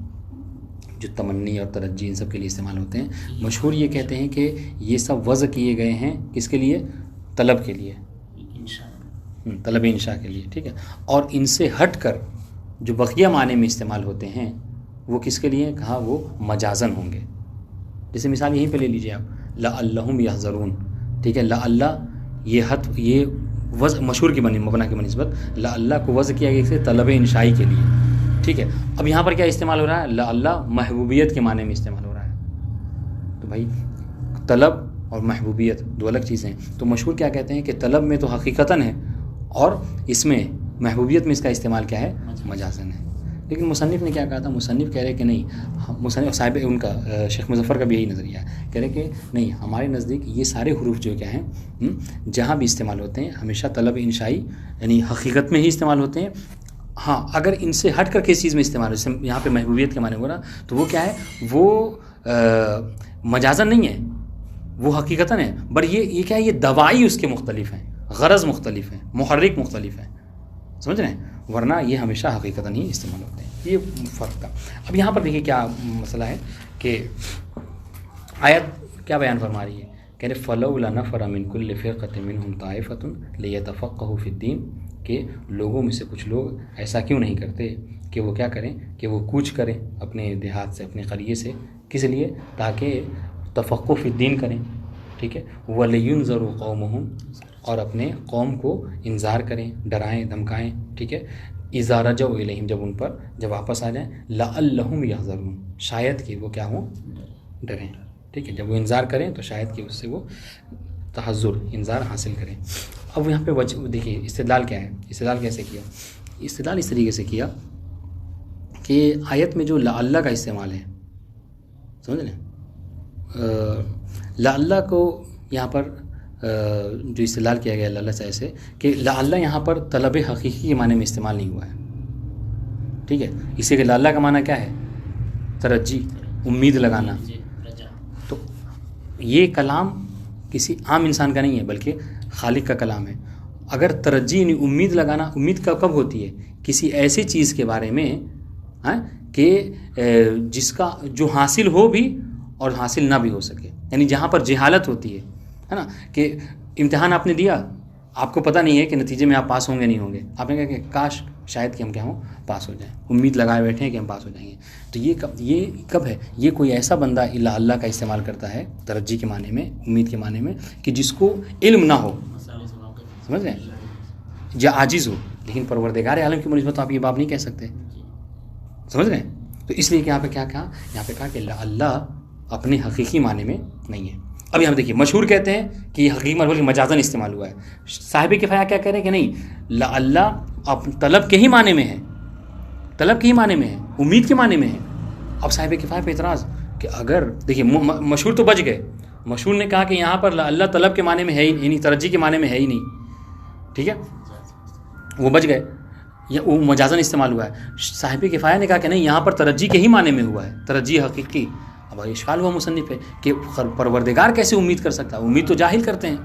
جو تمنی اور ترجی ان سب کے لیے استعمال ہوتے ہیں، مشہور یہ کہتے ہیں کہ یہ سب وضع کیے گئے ہیں کس کے لیے؟ طلب کے لیے، طلب انشاء کے لیے. ٹھیک ہے، اور ان سے ہٹ کر جو بقیہ معنی میں استعمال ہوتے ہیں وہ کس کے لیے؟ کہا وہ مجازن ہوں گے. جیسے مثال یہیں پہ لے لیجیے آپ، لعلہم یحذرون. ٹھیک ہے، لعل یہ وضع مشہور کی مبنی کی بنسبت لعل کو وضع کیا گیا اسے طلب انشائی کے لیے. ٹھیک ہے، اب یہاں پر کیا استعمال ہو رہا ہے؟ لعل محبوبیت کے معنی میں استعمال ہو رہا ہے. تو بھائی طلب اور محبوبیت دو الگ چیزیں ہیں. تو مشہور کیا کہتے ہیں کہ طلب میں تو حقیقتاً ہے اور اس میں محبوبیت میں اس کا استعمال کیا ہے؟ مجازن ہے. لیکن مصنف نے کیا کہا تھا؟ مصنف کہہ رہے کہ نہیں، مصنف صاحب ان کا شیخ مظفر کا بھی یہی نظریہ ہے، کہہ رہے کہ نہیں، ہمارے نزدیک یہ سارے حروف جو کیا ہیں جہاں بھی استعمال ہوتے ہیں ہمیشہ طلب انشائی یعنی حقیقت میں ہی استعمال ہوتے ہیں. ہاں اگر ان سے ہٹ کر کس چیز میں استعمال ہو، یہاں پہ محبوبیت کے معنی ہو رہا، تو وہ کیا ہے؟ وہ مجازن نہیں ہے، وہ حقیقتاً ہے. بٹ یہ کیا ہے؟ یہ دوائی اس کے مختلف ہیں، غرض مختلف ہیں، محرک مختلف ہیں. سمجھ رہے ہیں؟ ورنہ یہ ہمیشہ حقیقتاً ہی استعمال ہوتے ہیں. یہ فرق تھا. اب یہاں پر دیکھیے کیا مسئلہ ہے کہ آیت کیا بیان فرما رہی ہے. کہہ رہے فلولا نفر من کل فرقۃ منهم طائفۃ لیتفقهوا فی الدین، کہ لوگوں میں سے کچھ لوگ ایسا کیوں نہیں کرتے کہ وہ کیا کریں، کہ وہ کوچ کریں اپنے دیہات سے، اپنے قریے سے، کس لیے؟ تاکہ تفقہ فی الدین کریں. ٹھیک ہے، وَلِيُنذَرُوا قَوْمُهُمْ، اور اپنے قوم کو انذار کریں، ڈرائیں دھمکائیں. ٹھیک ہے، اِذَا رَجَعُوا إِلَيْهِمْ، جب ان پر جب واپس آ جائیں، لَعَلَّهُمْ يَحْذَرُونَ، شاید کہ وہ کیا ہوں؟ ڈریں. ٹھیک ہے، جب وہ انذار کریں تو شاید کہ اس سے وہ تحذر انذار حاصل کریں. اب یہاں پہ دیکھیے استدلال کیا ہے. استدلال کیسے کیا؟ استدلال اس طریقے سے کیا کہ آیت میں جو لعل کا استعمال ہے، سمجھ لیں، لعل کو یہاں پر جو استدلال کیا گیا لعل سے ایسے کہ لعل یہاں پر طلب حقیقی کے معنی میں استعمال نہیں ہوا ہے. ٹھیک ہے، اس سے کہ لعل کا معنی کیا ہے؟ ترجی، امید لگانا. تو یہ کلام کسی عام انسان کا نہیں ہے بلکہ خالق کا کلام ہے. اگر ترجی یعنی امید لگانا، امید کب ہوتی ہے؟ کسی ایسی چیز کے بارے میں کہ جس کا جو حاصل ہو بھی اور حاصل نہ بھی ہو سکے، یعنی جہاں پر جہالت ہوتی ہے نا، کہ امتحان آپ نے دیا، آپ کو پتہ نہیں ہے کہ نتیجے میں آپ پاس ہوں گے نہیں ہوں گے، آپ نے کہا کہ کاش شاید کہ ہم کیا ہوں پاس ہو جائیں، امید لگائے بیٹھے ہیں کہ ہم پاس ہو جائیں گے. تو یہ کب ہے؟ یہ کوئی ایسا بندہ اللہ کا استعمال کرتا ہے ترجی کے معنی میں، امید کے معنی میں، کہ جس کو علم نہ ہو، سمجھ رہے ہیں، یا عاجز ہو. لیکن پروردگار عالم کی بنسبت آپ یہ بات نہیں کہہ سکتے، سمجھ رہے ہیں. تو اس لیے کہ یہاں پہ کیا کہا؟ یہاں پہ کہا کہ اللہ اپنے حقیقی معنی میں نہیں ہے. اب یہاں دیکھیے مشہور کہتے ہیں کہ یہ حقیقی معنی مجازن استعمال ہوا ہے. صاحب کفایہ کیا کہہ رہے ہیں کہ نہیں، اللہ طلب کے ہی معنی میں ہے، طلب کے ہی معنی میں ہے، امید کے معنی میں ہے. اب صاحب کفایہ پہ اعتراض کہ اگر دیکھیے مشہور تو بچ گئے، مشہور نے کہا کہ یہاں پر اللہ طلب کے معنی میں ہے ہی نہیں، ترجی کے معنی میں ہے ہی نہیں، ٹھیک ہے، وہ بچ گئے، یا وہ مجازن استعمال ہوا ہے. صاحب کفایہ نے کہا کہ نہیں، یہاں پر ترجی کے ہی معنی میں ہوا ہے، ترجی حقیقی. اب اشکال ہوا مصنف پہ کہ پروردگار کیسے امید کر سکتا ہے؟ امید تو جاہل کرتے ہیں،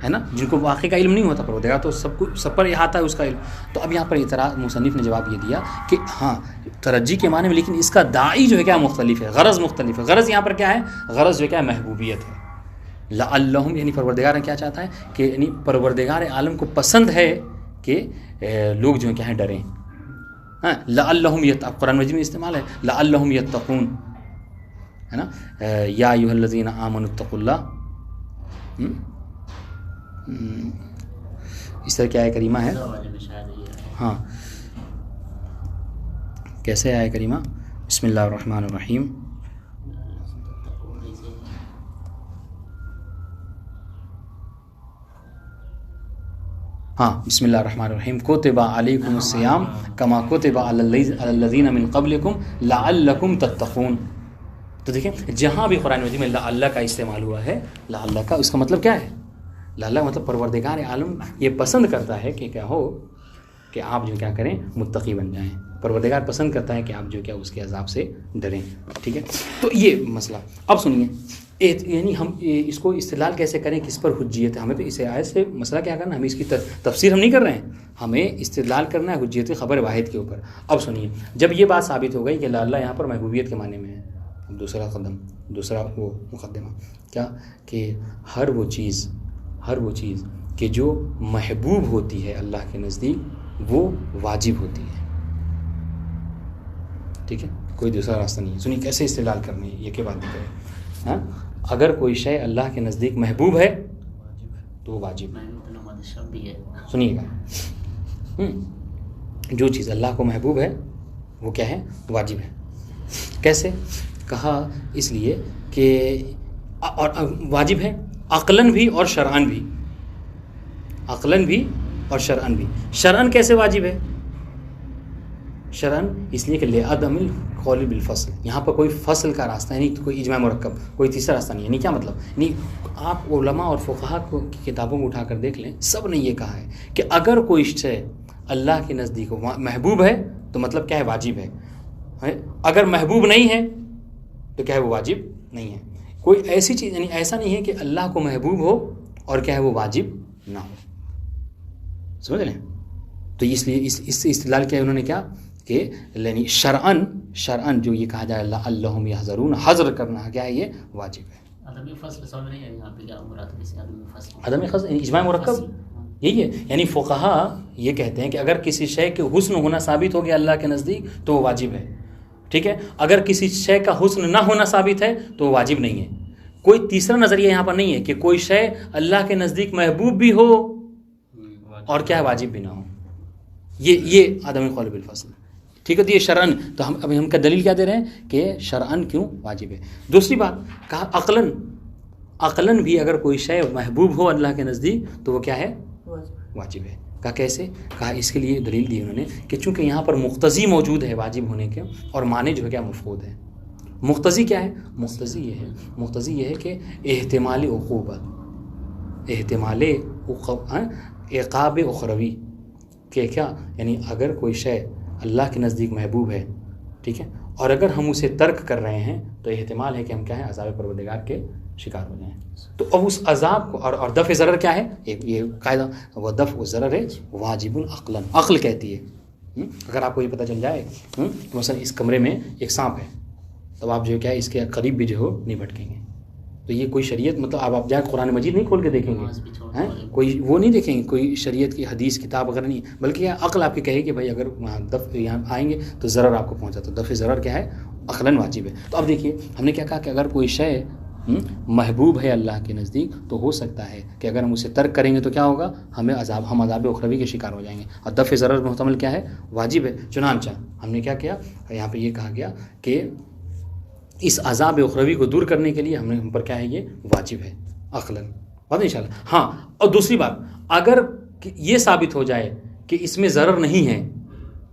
ہے نا، جن کو واقعی کا علم نہیں ہوتا. پروردگار تو سب پر احاطہ ہے اس کا علم. تو اب یہاں پر اعتراض مصنف نے جواب یہ دیا کہ ہاں ترجی کے معنی میں، لیکن اس کا داعی جو ہے کیا مختلف ہے، غرض مختلف ہے. غرض یہاں پر کیا ہے؟ غرض جو کیا ہے محبوبیت ہے. لعلہم یعنی پروردگار کیا چاہتا ہے کہ یعنی پروردگار عالم کو پسند ہے کہ لوگ جو ہیں کیا ہیں ڈریں. ہاں لعلہم قرآن مجید میں استعمال ہے لعلہم یتقون، ہے نا، یا ایھا الذین آمنوا اتقوا اللہ. اس طرح کی آیہ کریمہ ہے. ہاں کیسے آیہ کریمہ؟ بسم اللہ الرحمن الرحیم. ہاں بسم اللہ الرحمن الرحیم. کتب علیکم الصیام کما کتب علی الذین من قبلکم لعلکم تتقون. تو دیکھیں جہاں بھی قرآن مجید میں اللہ کا استعمال ہوا ہے، اللہ کا، اس کا مطلب کیا ہے؟ اللہ مطلب پروردگار عالم یہ پسند کرتا ہے کہ کیا ہو کہ آپ جو کیا کریں متقی بن جائیں. پروردگار پسند کرتا ہے کہ آپ جو کیا اس کے عذاب سے ڈریں. ٹھیک ہے، تو یہ مسئلہ. اب سنیے یعنی ہم اس کو استدلال کیسے کریں، کس پر حجیت ہے. ہمیں تو اس آیت سے مسئلہ کیا کرنا، ہمیں اس کی تفسیر ہم نہیں کر رہے ہیں، ہمیں استدلال کرنا ہے حجیت خبر واحد کے اوپر. اب سنیے جب یہ بات ثابت ہو گئی کہ اللہ یہاں پر محبوبیت کے معنی میں ہے، دوسرا وہ مقدمہ کیا کہ ہر وہ چیز کہ جو محبوب ہوتی ہے اللہ کے نزدیک وہ واجب ہوتی ہے. ٹھیک ہے، کوئی دوسرا راستہ نہیں ہے. سنیے کیسے استدلال کرنی ہے، یہ کیا بات نہیں کرے. ہاں اگر کوئی شے اللہ کے نزدیک محبوب ہے تو وہ واجب ہے. سنیے گا، جو چیز اللہ کو محبوب ہے وہ کیا ہے؟ واجب ہے. کیسے کہا؟ اس لیے کہ اور واجب ہے عقلاً بھی اور شرعاً بھی. عقلاً بھی اور شرعاً بھی. شرعاً کیسے واجب ہے؟ شرعاً اس لیے کہ لعدم القول بالفصل، یہاں پر کوئی فصل کا راستہ ہے نہیں، کوئی اجماع مرکب، کوئی تیسرا راستہ نہیں ہے. یعنی کیا مطلب؟ یعنی آپ علماء اور فقہا کی کتابوں کو اٹھا کر دیکھ لیں، سب نے یہ کہا ہے کہ اگر کوئی شے اللہ کے نزدیک محبوب ہے تو مطلب کیا ہے؟ واجب ہے. اگر محبوب نہیں ہے تو کیا ہے؟ وہ واجب نہیں ہے. کوئی ایسی چیز یعنی ایسا نہیں ہے کہ اللہ کو محبوب ہو اور کیا ہے وہ واجب نہ ہو. سمجھ لیں؟ تو اس لیے اس سے استدلال کیا ہے انہوں نے کیا کہ یعنی شرعاً جو یہ کہا جائے لعلہم یحذرون، حذر کرنا کیا ہے؟ یہ واجب ہے. عدم فصل سمجھ نہیں ہے یہاں پہ کیا مراد ہے؟ جیسے عدم فصل اجماع مرکب یہی ہے. یعنی فقہا یہ کہتے ہیں کہ اگر کسی شے کے حسن ہونا ثابت ہو گیا اللہ کے نزدیک تو وہ واجب ہے. ٹھیک ہے، اگر کسی شے کا حسن نہ ہونا ثابت ہے تو وہ واجب نہیں ہے. کوئی تیسرا نظریہ یہاں پر نہیں ہے کہ کوئی شے اللہ کے نزدیک محبوب بھی ہو اور کیا ہے واجب بھی نہ ہو. یہ عدم قول بالفصل. ٹھیک ہے، تو یہ شرعاً، تو ہم کا دلیل کیا دے رہے ہیں کہ شرعاً کیوں واجب ہے. دوسری بات کہا عقلاً بھی اگر کوئی شے محبوب ہو اللہ کے نزدیک تو وہ کیا ہے؟ واجب ہے. کہا کیسے؟ کہا اس کے لیے دلیل دی انہوں نے کہ چونکہ یہاں پر مقتضی موجود ہے واجب ہونے کے اور معنی جو ہے کیا مفقود ہے. مقتضی کیا ہے؟ مقتضی یہ ہے کہ احتمال عقوبت، احتمال عقاب اخروی کہ کیا یعنی اگر کوئی شے اللہ کے نزدیک محبوب ہے، ٹھیک ہے، اور اگر ہم اسے ترک کر رہے ہیں تو احتمال ہے کہ ہم کیا ہیں عذاب پروردگار کے شکار ہو جائیں. تو اب اس عذاب کو اور دفع ضرر کیا ہے؟ یہ قاعدہ وہ دفع ضرر ہے واجب عقلاً، عقل کہتی ہے. اگر آپ کو یہ پتہ چل جائے کہ مثلا اس کمرے میں ایک سانپ ہے تو آپ جو کیا ہے اس کے قریب بھی جو ہو نہیں بھٹکیں گے. تو یہ کوئی شریعت مطلب آپ جا کے قرآن مجید نہیں کھول کے دیکھیں گے ہیں, کوئی وہ نہیں دیکھیں گے, کوئی شریعت کی حدیث کتاب وغیرہ نہیں, بلکہ عقل آپ کی کہے کہ بھائی اگر یہاں آئیں گے تو ضرر آپ کو پہنچا, تو دفع ضرر کیا ہے, عقلاً واجب ہے. تو اب دیکھیے ہم نے کیا کہا کہ اگر کوئی شے محبوب ہے اللہ کے نزدیک تو ہو سکتا ہے کہ اگر ہم اسے ترک کریں گے تو کیا ہوگا, ہم عذاب اخروی کے شکار ہو جائیں گے, اور دفع ضرر محتمل کیا ہے, واجب ہے. چنانچہ ہم نے کیا کیا, یہاں پہ یہ کہا گیا کہ اس عذاب اخروی کو دور کرنے کے لیے ہم پر کیا ہے, یہ واجب ہے عقلاً, بات ان شاء اللہ. ہاں, اور دوسری بات, اگر یہ ثابت ہو جائے کہ اس میں ضرر نہیں ہے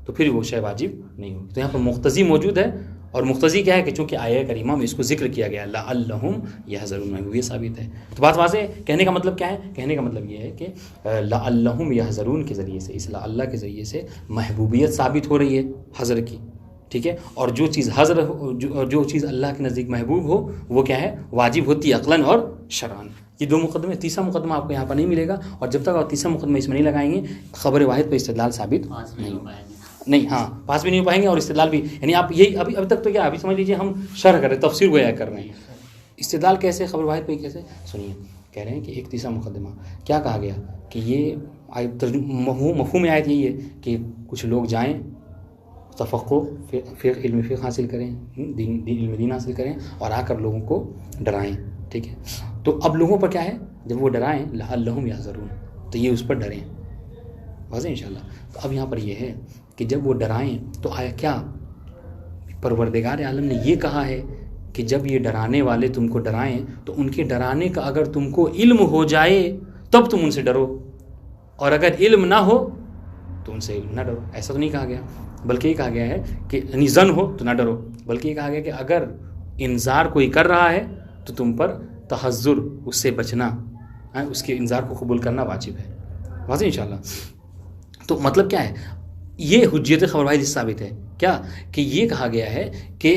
تو پھر وہ شے واجب نہیں ہوگی. تو یہاں پر مقتضی موجود ہے, اور مقتضی کیا ہے کہ چونکہ آیہ کریمہ میں اس کو ذکر کیا گیا لعلہم یحذرون, یہ ثابت ہے. تو بات واضح ہے. کہنے کا مطلب کیا ہے, کہنے کا مطلب یہ ہے کہ لعلہم یحذرون کے ذریعے سے, اس اللہ کے ذریعے سے محبوبیت ثابت ہو رہی ہے حضر کی, ٹھیک ہے. اور جو چیز حضر جو چیز اللہ کے نزدیک محبوب ہو وہ کیا ہے, واجب ہوتی ہے عقلاً اور شرعاً. یہ دو مقدمے, تیسرا مقدمہ آپ کو یہاں پر نہیں ملے گا, اور جب تک آپ تیسرا مقدمہ اس میں نہیں لگائیں گے خبر واحد پہ استدلال ثابت نہیں, ہاں پاس بھی نہیں ہو پائیں گے, اور استدلال بھی, یعنی آپ یہی ابھی تک تو کیا, ابھی سمجھ لیجیے ہم شرح کر رہے ہیں, تفسیر گویا کر رہے ہیں. استدلال کیسے, خبر واحد پہ کیسے, سنیے. کہہ رہے ہیں کہ ایک تیسرا مقدمہ کیا کہا گیا کہ یہ مفہوم آیت یہی ہے کہ کچھ لوگ جائیں تفقہ علم فقہ حاصل کریں, علم دین حاصل کریں, اور آ کر لوگوں کو ڈرائیں, ٹھیک ہے. تو اب لوگوں پر کیا ہے, جب وہ ڈرائیں لعلہم یحذرون, تو یہ اس پر ڈریں, واضح انشاءاللہ. تو اب یہاں پر یہ ہے کہ جب وہ ڈرائیں تو آیا کیا, پروردگار عالم نے یہ کہا ہے کہ جب یہ ڈرانے والے تم کو ڈرائیں تو ان کے ڈرانے کا اگر تم کو علم ہو جائے تب تم ان سے ڈرو, اور اگر علم نہ ہو تو ان سے علم نہ ڈرو. ایسا تو نہیں کہا گیا, بلکہ یہ کہا گیا ہے کہ یعنی زن ہو تو نہ ڈرو, بلکہ یہ کہا گیا کہ اگر انذار کوئی کر رہا ہے تو تم پر تحذر, اس سے بچنا, اس کے انذار کو قبول کرنا واجب ہے, واضح انشاءاللہ. تو مطلب کیا ہے, یہ حجیت خبر واحد ثابت ہے کیا, کہ یہ کہا گیا ہے کہ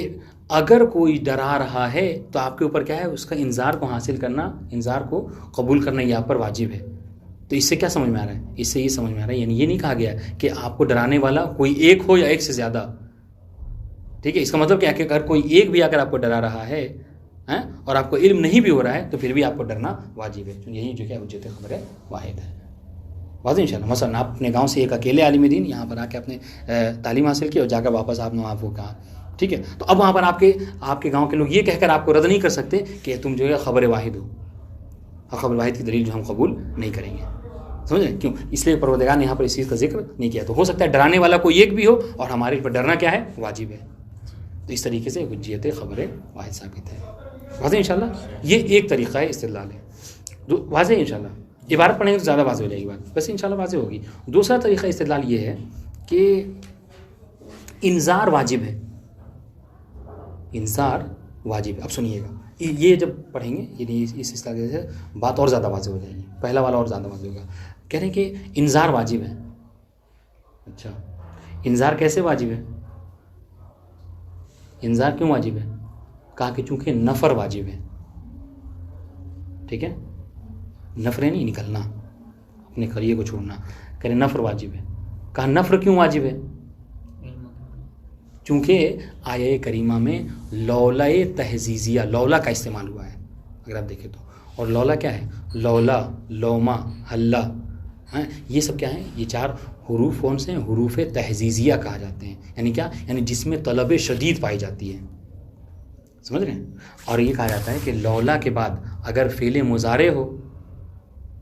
اگر کوئی ڈرا رہا ہے تو آپ کے اوپر کیا ہے, اس کا انذار کو حاصل کرنا, انذار کو قبول کرنا یہ آپ پر واجب ہے. تو اس سے کیا سمجھ میں آ رہا ہے, اس سے یہ سمجھ میں آ رہا ہے, یعنی یہ نہیں کہا گیا کہ آپ کو ڈرانے والا کوئی ایک ہو یا ایک سے زیادہ, ٹھیک ہے. اس کا مطلب کیا ہے کہ اگر کوئی ایک بھی اگر آپ کو ڈرا رہا ہے اور آپ کو علم نہیں بھی ہو رہا ہے تو پھر بھی آپ کو ڈرنا واجب ہے. یہی جو کیا حجت خبر واحد ہے, واضح انشاءاللہ. مثلا آپ اپنے گاؤں سے ایک اکیلے عالم دین یہاں پر آ کے اپنے تعلیم حاصل کی اور جا کر واپس آپ نے وہاں وہ کہا, ٹھیک ہے. تو اب وہاں پر آپ کے گاؤں کے لوگ یہ کہہ کر آپ کو رد نہیں کر سکتے کہ تم جو ہے خبر واحد ہو, خبر واحد کی دلیل جو ہم قبول نہیں کریں گے, سمجھیں کیوں, اس لیے پروردگار نے یہاں پر اس چیز کا ذکر نہیں کیا. تو ہو سکتا ہے ڈرانے والا کوئی ایک بھی ہو اور ہمارے پر ڈرنا کیا ہے, واجب ہے. تو اس طریقے سے حجیت خبر واحد ثابت ہے, واضح انشاءاللہ. یہ ایک طریقہ ہے استدلال ہے, واضح انشاءاللہ. عبارت پڑھیں گے تو زیادہ واضح ہو جائے گی بات, ویسے انشاءاللہ واضح ہوگی. دوسرا طریقہ استدلال یہ ہے کہ انذار واجب ہے, انذار واجب ہے. اب سنیے گا, یہ جب پڑھیں گے یعنی اس طرح سے بات اور زیادہ واضح ہو جائے گی, پہلا والا اور زیادہ واضح ہوگا. کہہ رہے ہیں کہ انذار واجب ہے. اچھا, انذار کیسے واجب ہے, انذار کیوں واجب ہے, کہا کہ چونکہ نفر واجب ہے, ٹھیک ہے. نفر نہیں نکلنا, اپنے قریے کو چھوڑنا, کہہ رہے نفر واجب ہے. کہا نفر کیوں واجب ہے, چونکہ آیہ کریمہ میں لولا تحزیزیہ, لولا کا استعمال ہوا ہے اگر آپ دیکھیں تو. اور لولا کیا ہے, لولا, لوما, حلہ, یہ سب کیا ہیں, یہ چار حروف کون سے ہیں, حروف تحزیزیہ کہا جاتے ہیں. یعنی کیا, یعنی جس میں طلب شدید پائی جاتی ہے, سمجھ رہے ہیں. اور یہ کہا جاتا ہے کہ لولا کے بعد اگر فعل مضارع ہو,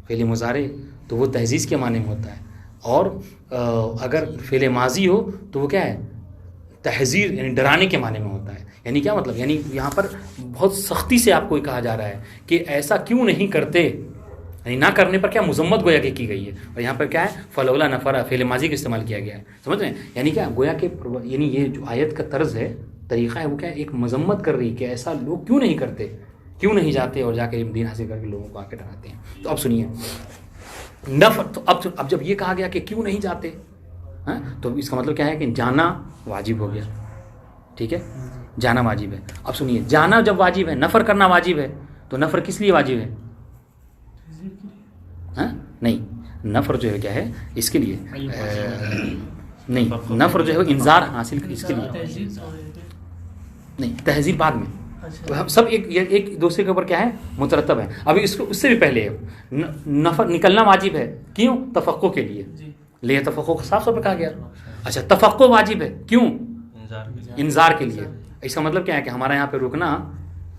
فعل مضارع تو وہ تحزیز کے معنی میں ہوتا ہے, اور اگر فعل ماضی ہو تو وہ کیا ہے, تحذیر یعنی ڈرانے کے معنی میں ہوتا ہے. یعنی کیا مطلب, یعنی یہاں پر بہت سختی سے آپ کو کہا جا رہا ہے کہ ایسا کیوں نہیں کرتے, یعنی نہ کرنے پر کیا مذمت گویا کہ کی گئی ہے. اور یہاں پر کیا ہے, فلولا نفر, فعل ماضی کا استعمال کیا گیا ہے, سمجھ رہے ہیں. یعنی کیا گویا کہ یعنی یہ جو آیت کا طرز ہے, طریقہ ہے, وہ کیا ایک مذمت کر رہی ہے کہ ایسا لوگ کیوں نہیں کرتے, کیوں نہیں جاتے اور جا کے دین حاصل کر کے لوگوں کو آ کے ڈراتے ہیں. تو اب سنیے نفر, تو اب جب یہ کہا گیا کہ کیوں نہیں جاتے, تو اس کا مطلب کیا ہے کہ جانا واجب ہو گیا, ٹھیک ہے, جانا واجب ہے. اب سنیے, جانا جب واجب ہے, نفر کرنا واجب ہے, تو نفر کس لیے واجب ہے, نہیں, نفر جو ہے کیا ہے اس کے لیے نہیں, نفر جو ہے انذار حاصل اس کے لیے نہیں, تہذیب بعد میں, ہم سب ایک دوسرے کے اوپر کیا ہے مترتب ہیں. ابھی اس کو اس سے بھی پہلے نفر نکلنا واجب ہے. کیوں؟ تفقع کے لیے. لے تفقع صاف طور پہ کہا گیا. اچھا تفقع واجب ہے کیوں؟ انذار کے لیے. اس کا مطلب کیا ہے کہ ہمارا یہاں پہ رکنا،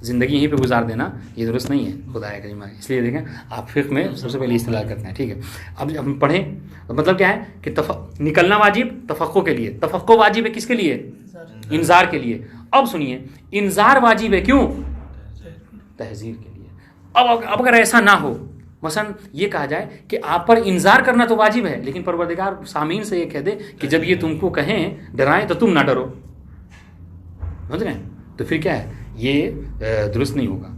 زندگی یہیں پہ گزار دینا، یہ درست نہیں ہے خدا کریمہ. اس لیے دیکھیں آپ فقہ میں سب سے پہلے اصطلاح کرتے ہیں. ٹھیک ہے، اب ہم پڑھیں تو مطلب کیا ہے کہ نکلنا واجب تفقع کے لیے. تفقع واجب ہے کس کے لیے؟ انذار کے لیے. اب سنیے، انذار واجب ہے کیوں؟ تحذیر کے لیے. اب اگر ایسا نہ ہو، مثلا یہ کہا جائے کہ آپ پر انذار کرنا تو واجب ہے، لیکن پروردگار سامعین سے یہ کہہ دے کہ جب یہ تم کو کہیں ڈرائیں تو تم نہ ڈرو. سمجھ رہے ہیں؟ تو پھر کیا ہے، یہ درست نہیں ہوگا.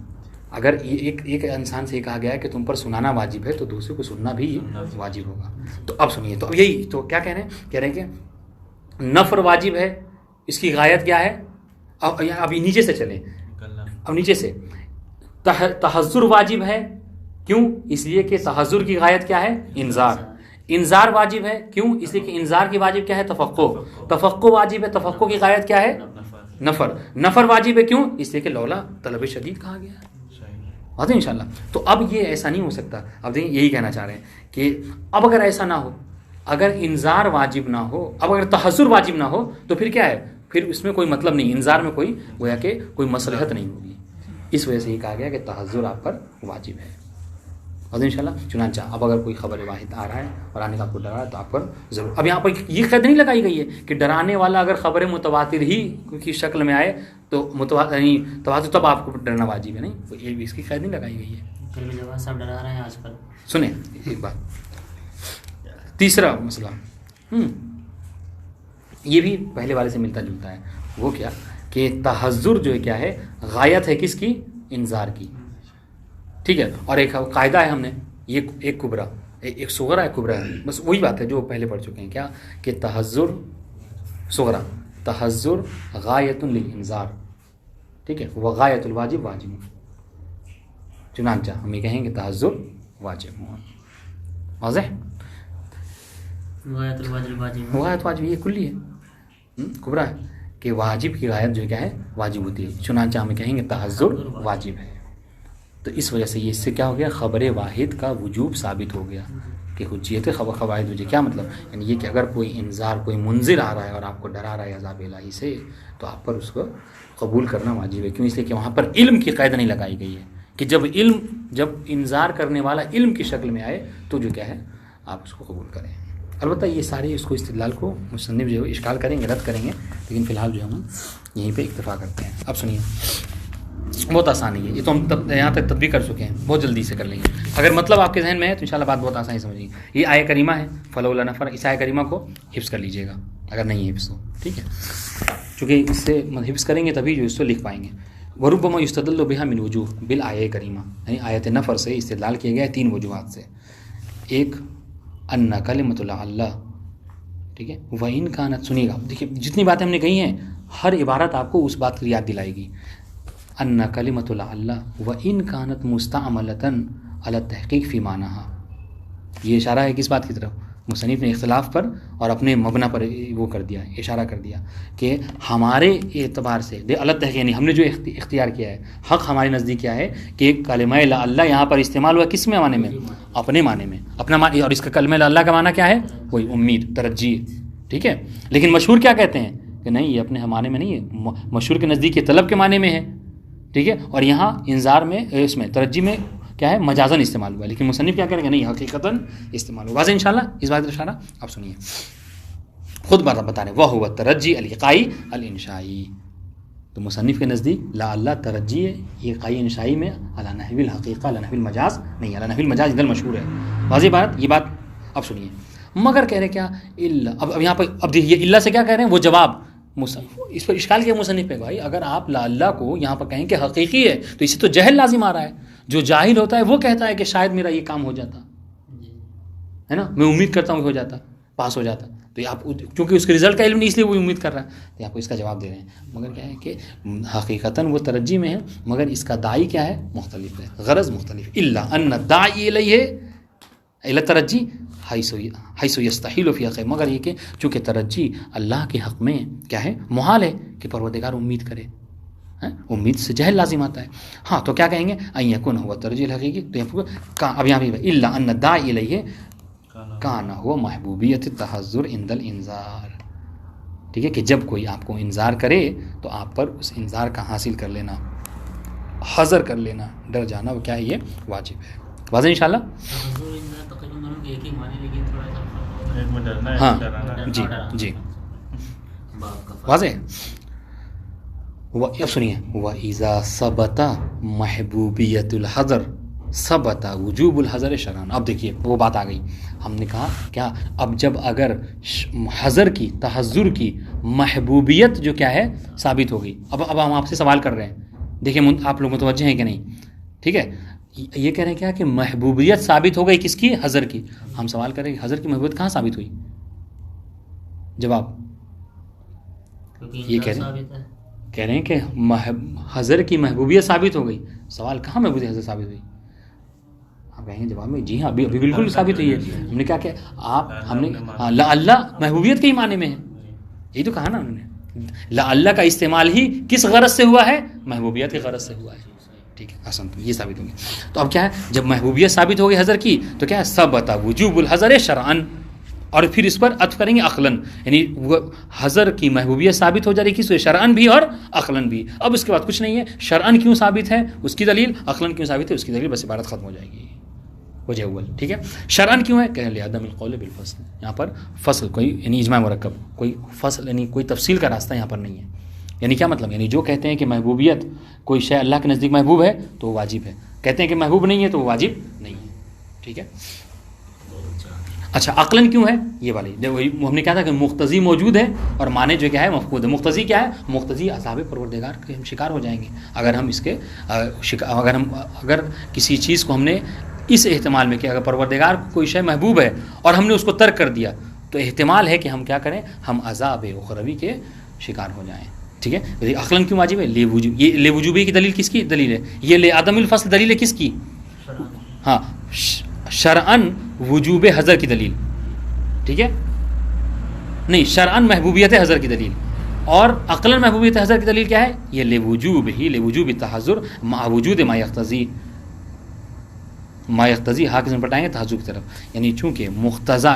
اگر ایک انسان سے یہ کہا گیا ہے کہ تم پر سنانا واجب ہے تو دوسرے کو سننا بھی واجب ہوگا. تو اب سنیے، تو یہی تو کیا کہہ رہے ہیں؟ کہہ رہے ہیں کہ نفر واجب ہے، اس کی غایت کیا ہے؟ ابھی نیچے سے چلیں، اب نیچے سے تحذر واجب ہے. کیوں؟ اس لیے کہ تحذر کی غایت کیا ہے؟ انذار. انذار واجب ہے کیوں؟ اس لیے کہ انذار کی واجب کیا ہے؟ تفقع. تفقع واجب ہے، تفقع کی غایت کیا ہے؟ نفر. نفر واجب ہے کیوں؟ اس لیے کہ لولا طلب شدید کہا گیا ہے. بات ہے انشاءاللہ. تو اب یہ ایسا نہیں ہو سکتا. اب دیکھیں یہی کہنا چاہ رہے ہیں کہ اب اگر ایسا نہ ہو، اگر انذار واجب نہ ہو، اب اگر تحذر واجب نہ ہو تو پھر کیا ہے؟ پھر اس میں کوئی مطلب نہیں، انذار میں کوئی گویا کہ کوئی مصلحت نہیں ہوگی. اس وجہ سے یہ کہا گیا کہ تحذر آپ پر واجب ہے. اور انشاءاللہ چنانچہ اب اگر کوئی خبر واحد آ رہا ہے اور آنے کا آپ کو ڈرا ہے تو آپ پر ضرور. اب یہاں پر یہ قید نہیں لگائی گئی ہے کہ ڈرانے والا اگر خبر متواتر ہی کی شکل میں آئے تو تواتر تب آپ کو ڈرنا واجب ہے. نہیں، اس کی قید نہیں لگائی گئی ہے. سب ڈرا رہے ہیں آج کل. سنیں ایک بات، تیسرا مسئلہ یہ بھی پہلے والے سے ملتا جلتا ہے. وہ کیا کہ تحذر جو ہے کیا ہے؟ غایت ہے کس کی؟ انذار کی. ٹھیک ہے. اور ایک قاعدہ ہے ہم نے، یہ ایک کبرا، ایک صغرا، ایک کبرا ہے. بس وہی بات ہے جو پہلے پڑھ چکے ہیں. کیا کہ تحذر صغرا، تحذر غایت للانذار. ٹھیک ہے. وغایت الواجب واجب. چنانچہ ہم یہ کہیں گے تحذر واجب. واضح؟ غایت الواجب واجب. غایت واجب یہ کلی ہے، کبرا ہے کہ واجب کی غایت جو کیا ہے؟ واجب ہوتی ہے. چنانچہ ہم کہیں گے تحذر واجب ہے. تو اس وجہ سے یہ اس سے کیا ہو گیا؟ خبر واحد کا وجوب ثابت ہو گیا کہ حجیت قواعد وجہ. کیا مطلب؟ یعنی یہ کہ اگر کوئی انذار، کوئی منذر آ رہا ہے اور آپ کو ڈرا رہا ہے عذاب الہی سے، تو آپ پر اس کو قبول کرنا واجب ہے. کیوں؟ اس لیے کہ وہاں پر علم کی قید نہیں لگائی گئی ہے کہ جب انذار کرنے والا علم کی شکل میں آئے تو جو کیا ہے آپ اس کو قبول کریں. البتہ یہ سارے اس کو استدلال کو مصنف جو ہے اشکال کریں گے، رد کریں گے، لیکن فی الحال جو ہم یہیں پہ اکتفا کرتے ہیں. اب سنیے، بہت آسان ہے یہ تو ہم یہاں تک تطبیق کر چکے ہیں، بہت جلدی سے کر لیں گے. اگر مطلب آپ کے ذہن میں ہے تو انشاءاللہ بات بہت آسانی سمجھیں گے. یہ آیہ کریمہ ہے فلولا نفر، اس آیہ کریمہ کو حفظ کر لیجئے گا اگر نہیں حفظ ہو. ٹھیک ہے، چونکہ اس سے حفظ کریں گے تبھی جو اس کو لکھ پائیں گے. وربما یستدل بها من وجوہ بالآیہ کریمہ، یعنی آیت نفر سے استدلال کیا گیا ہے 3 وجوہات سے. ایک ان کلمۃ لعل، ٹھیک ہے، وَإِن كانت، سنیے گا، دیکھیے جتنی باتیں ہم نے کہی ہیں ہر عبارت آپ کو اس بات کی یاد دلائے گی. ان کلمۃ لعل وَإِن كانت مستعملۃ علی التحقیق فی معناها. یہ اشارہ ہے کس بات کی طرف؟ مصنف نے اختلاف پر اور اپنے مبنا پر وہ کر دیا، اشارہ کر دیا کہ ہمارے اعتبار سے الگ تحقیق، یعنی ہم نے جو اختیار کیا ہے، حق ہمارے نزدیک کیا ہے کہ کلمہ لا اللہ یہاں پر استعمال ہوا کس میں معنی میں؟ اپنے معنی میں، اپنا معنی. اور اس کا کلمہ لا اللہ کا معنی کیا ہے؟ وہی امید، ترجیح. ٹھیک ہے. لیکن مشہور کیا کہتے ہیں کہ نہیں، یہ اپنے معنی میں نہیں ہے، مشہور کے نزدیک یہ طلب کے معنی میں ہے. ٹھیک ہے. اور یہاں انذار میں، اس میں ترجیح میں کیا ہے؟ مجازن استعمال ہوا. لیکن مصنف کیا کریں گے؟ نہیں، حقیقتاً استعمال ہوا. واضح انشاءاللہ اس بات کا اشارہ. اب سنیے، خود بات بتا رہے ہیں، وہ ہوا ترجی الایقائی الانشائی. تو مصنف کے نزدیک لا اللہ ترجی ایقائی انشائی میں علی نحو الحقیقہ علی نحو المجاز نہیں، علی نحو المجاز ادھر مشہور ہے. واضح بات، یہ بات. اب سنیے، مگر کہہ رہے کیا؟ اب یہاں پہ اب دیکھیے اللہ سے کیا کہہ رہے ہیں؟ وہ جواب اس پر اشکال کیا مصنف پہ؟ بھائی اگر آپ لا اللہ کو یہاں پر کہیں کہ حقیقی ہے تو اس سے تو جہل لازم آ رہا ہے. جو جاہل ہوتا ہے وہ کہتا ہے کہ شاید میرا یہ کام ہو جاتا ہے نا، میں امید کرتا ہوں کہ ہو جاتا، پاس ہو جاتا. تو آپ کیونکہ اس کے رزلٹ کا علم نہیں، اس لیے وہ امید کر رہا ہے، تو آپ کو اس کا جواب دے رہے ہیں. مگر کیا ہے کہ حقیقتاً وہ ترجی میں ہے، مگر اس کا داعی کیا ہے؟ مختلف ہے، غرض مختلف. الا ان الداعی الیہ الی ترجی حیث یستحیل فی حقہ، مگر یہ کہ چونکہ ترجی اللہ کے حق میں کیا ہے؟ محال ہے کہ پروردگار امید کرے. امید سے جہل لازم آتا ہے. ہاں تو کیا کہیں گے ان یکون ہوا ترجیح حقیقی, تو اب یہاں بھی الا ان الداعی الیہ کان ہوا محبوبیت التحذر عند الانذار. ٹھیک ہے, کہ جب کوئی آپ کو انذار کرے تو آپ پر اس انذار کا حاصل کر لینا, حذر کر لینا, ڈر جانا, وہ کیا ہے, یہ واجب ہے. واضح انشاءاللہ. ہاں جی جی واضح. اب سنیے, وَإِذَا ثَبَتَ محبوبیت الحذر ثبت وجوب الحذر شرعاً. اب دیکھیے وہ بات آ گئی, ہم نے کہا کیا, اب جب اگر حذر کی, تحذر کی محبوبیت جو کیا ہے ثابت ہو گئی. اب ہم آپ سے سوال کر رہے ہیں, دیکھیں آپ لوگ متوجہ ہیں کہ نہیں. ٹھیک ہے, یہ کہہ رہے ہیں کیا کہ محبوبیت ثابت ہو گئی کس کی, حذر کی. ہم سوال کریں کہ حذر کی محبوبیت کہاں ثابت ہوئی؟ جواب یہ کہہ رہے ہیں کہ حذر کی محبوبیت ثابت ہو گئی. سوال کہاں محبوبیت حذر ثابت ہوئی؟ آپ کہیں گے جواب میں جی ہاں ابھی بالکل ثابت ہوئی ہے. ہم نے کیا کہ ہم نے اللہ محبوبیت کے ہی معنی میں ہے, یہی تو کہا نا انہوں نے. اللہ کا استعمال ہی کس غرض سے ہوا ہے؟ محبوبیت کی غرض سے ہوا ہے. ٹھیک ہے, حسن, تو یہ ثابت ہوں گے. تو اب کیا ہے, جب محبوبیت ثابت ہو گئی حذر کی تو کیا ہے, ثبت وجوب الحذر شرعاً, اور پھر اس پر عطف کریں گے عقلاً, یعنی وہ حذر کی محبوبیت ثابت ہو جا رہی کس سے, شرعاً بھی اور عقلاً بھی. اب اس کے بعد کچھ نہیں ہے, شرعاً کیوں ثابت ہے اس کی دلیل, عقلاً کیوں ثابت ہے اس کی دلیل, بس عبارت ختم ہو جائے گی. وجہ اول. ٹھیک ہے, شرعاً کیوں ہے, کہ لعدم القول بالفصل, یہاں پر فصل کوئی یعنی اجماع مرکب, کوئی فصل یعنی کوئی تفصیل کا راستہ یہاں پر نہیں ہے. یعنی کیا مطلب, یعنی جو کہتے ہیں کہ محبوبیت کوئی شے اللہ کے نزدیک محبوب ہے تو وہ واجب ہے, کہتے ہیں کہ محبوب نہیں ہے تو وہ واجب نہیں ہے. ٹھیک ہے, اچھا عقلاً کیوں ہے, یہ والی ہم نے کہا تھا کہ مقتضی موجود ہے اور معنی جو کیا ہے مفقود ہے. مقتضی کیا ہے, مقتضی عذاب پروردگار کے ہم شکار ہو جائیں گے اگر ہم اس کے اگر کسی چیز کو ہم نے اس احتمال میں کہ اگر پروردگار کو کوئی شے محبوب ہے اور ہم نے اس کو ترک کر دیا تو احتمال ہے کہ ہم کیا کریں, ہم عذاب اخروی کے شکار ہو جائیں. ٹھیک ہے, عقلاً کیوں واجب ہے, یہ لے وجوبی کی دلیل کس کی دلیل ہے, یہ لے عدم الفصل دلیل ہے کس کی, ہاں شرعاً وجوب حذر کی دلیل. ٹھیک ہے, نہیں شرعاً محبوبیت حذر کی دلیل, اور عقلاً محبوبیت حذر کی دلیل کیا ہے, یہ لے وجوب التحذر مع وجود ما یقتضی ہا کس میں پٹائیں گے تحذر کی طرف, یعنی چونکہ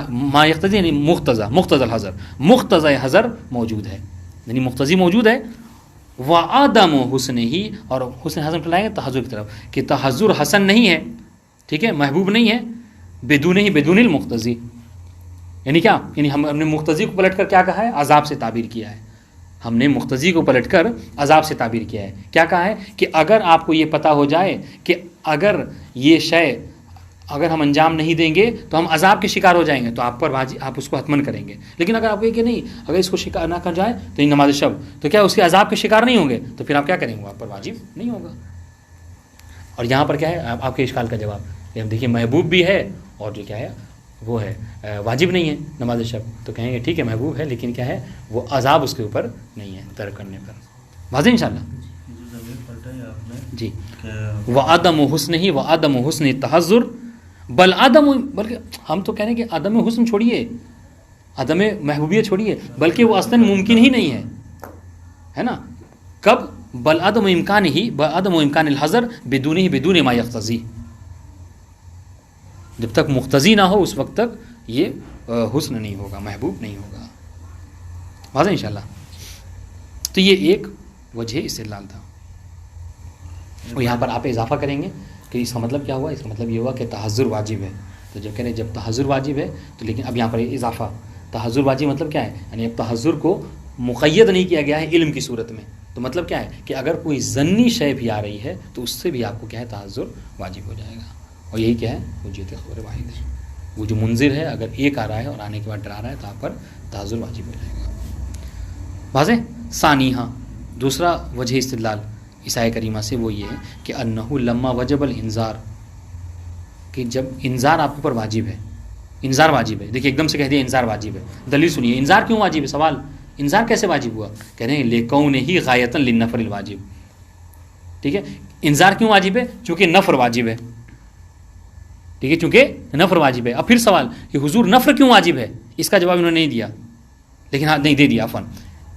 ما یقتضی یعنی مقتضی الحذر, مقتضی حذر موجود ہے, یعنی مقتضی موجود ہے. وعدم حسن ہی, اور حسن حسن پٹائیں گے تحذر کی طرف, کہ تحذر حسن نہیں ہے, ٹھیک ہے, محبوب نہیں ہے, بدون المقتضی. یعنی کیا, یعنی ہم نے مقتضی کو پلٹ کر کیا کہا ہے, عذاب سے تعبیر کیا ہے. ہم نے مقتضی کو پلٹ کر عذاب سے تعبیر کیا ہے. کیا کہا ہے کہ اگر آپ کو یہ پتہ ہو جائے کہ اگر یہ شے اگر ہم انجام نہیں دیں گے تو ہم عذاب کے شکار ہو جائیں گے تو آپ پر آپ اس کو حتمن کریں گے. لیکن اگر آپ کہیں کہ نہیں, اگر اس کو شکار نہ کر جائے تو نماز شب تو کیا اس کے عذاب کے شکار نہیں ہوں گے, تو پھر آپ کیا کریں گے, آپ پر واجب نہیں ہوگا. اور یہاں پر کیا ہے آپ کے اشکال کا جواب, دیکھیے محبوب بھی ہے اور جو کیا ہے وہ ہے واجب نہیں ہے نماز شب, تو کہیں گے ٹھیک ہے محبوب ہے لیکن کیا ہے وہ عذاب اس کے اوپر نہیں ہے ترک کرنے پر. واضح انشاءاللہ جی. وعدم حسن ہی وعدم حسن تحذر بلکہ ہم تو کہہ رہے ہیں کہ عدم حسن چھوڑیے, عدم محبوبیت چھوڑیے, بلکہ وہ اصلاً ممکن ہی نہیں ہے نا. کب, بل عدم امکان الحذر بدون ما یقتضی, جب تک مقتضی نہ ہو اس وقت تک یہ حسن نہیں ہوگا, محبوب نہیں ہوگا. واضح انشاءاللہ. تو یہ ایک وجہ استدلال تھا, اور یہاں پر آپ اضافہ کریں گے کہ اس کا مطلب کیا ہوا, اس کا مطلب یہ ہوا کہ تحذر واجب ہے. تو جب کہہ رہے جب تحذر واجب ہے تو لیکن اب یہاں پر اضافہ, تحذر واجب مطلب کیا ہے, یعنی اب تحذر کو مقید نہیں کیا گیا ہے علم کی صورت میں. تو مطلب کیا ہے کہ اگر کوئی ظنی شے بھی آ رہی ہے تو اس سے بھی آپ کو کیا ہے تحذر واجب ہو جائے گا. اور یہی کیا ہے حجت خبر واحد ہے, وہ جو منذر ہے اگر ایک آ رہا ہے اور آنے کے بعد ڈرا رہا ہے تو آپ پر تحذر واجب ہو جائے گا. واضح. ثانی, ہاں دوسرا وجہ استدلال عیسائی کریمہ سے وہ یہ ہے کہ انہ لما وجب الانذار, کہ جب انذار آپ کے اوپر واجب ہے, انذار واجب ہے. دیکھیے ایک دم سے کہہ دیا انذار واجب ہے, دلیل سنیے انذار کیوں واجب ہے. سوال, انذار کیسے واجب ہوا, کہہ رہے ہیں لکونہ غایۃ للنفر الواجب. ٹھیک ہے, انذار کیوں واجب ہے, چونکہ نفر واجب ہے. ٹھیک ہے, چونکہ نفر واجب ہے. اب پھر سوال کہ حضور نفر کیوں واجب ہے, اس کا جواب انہوں نے نہیں دیا, لیکن ہاں نہیں دے دیا عفواً.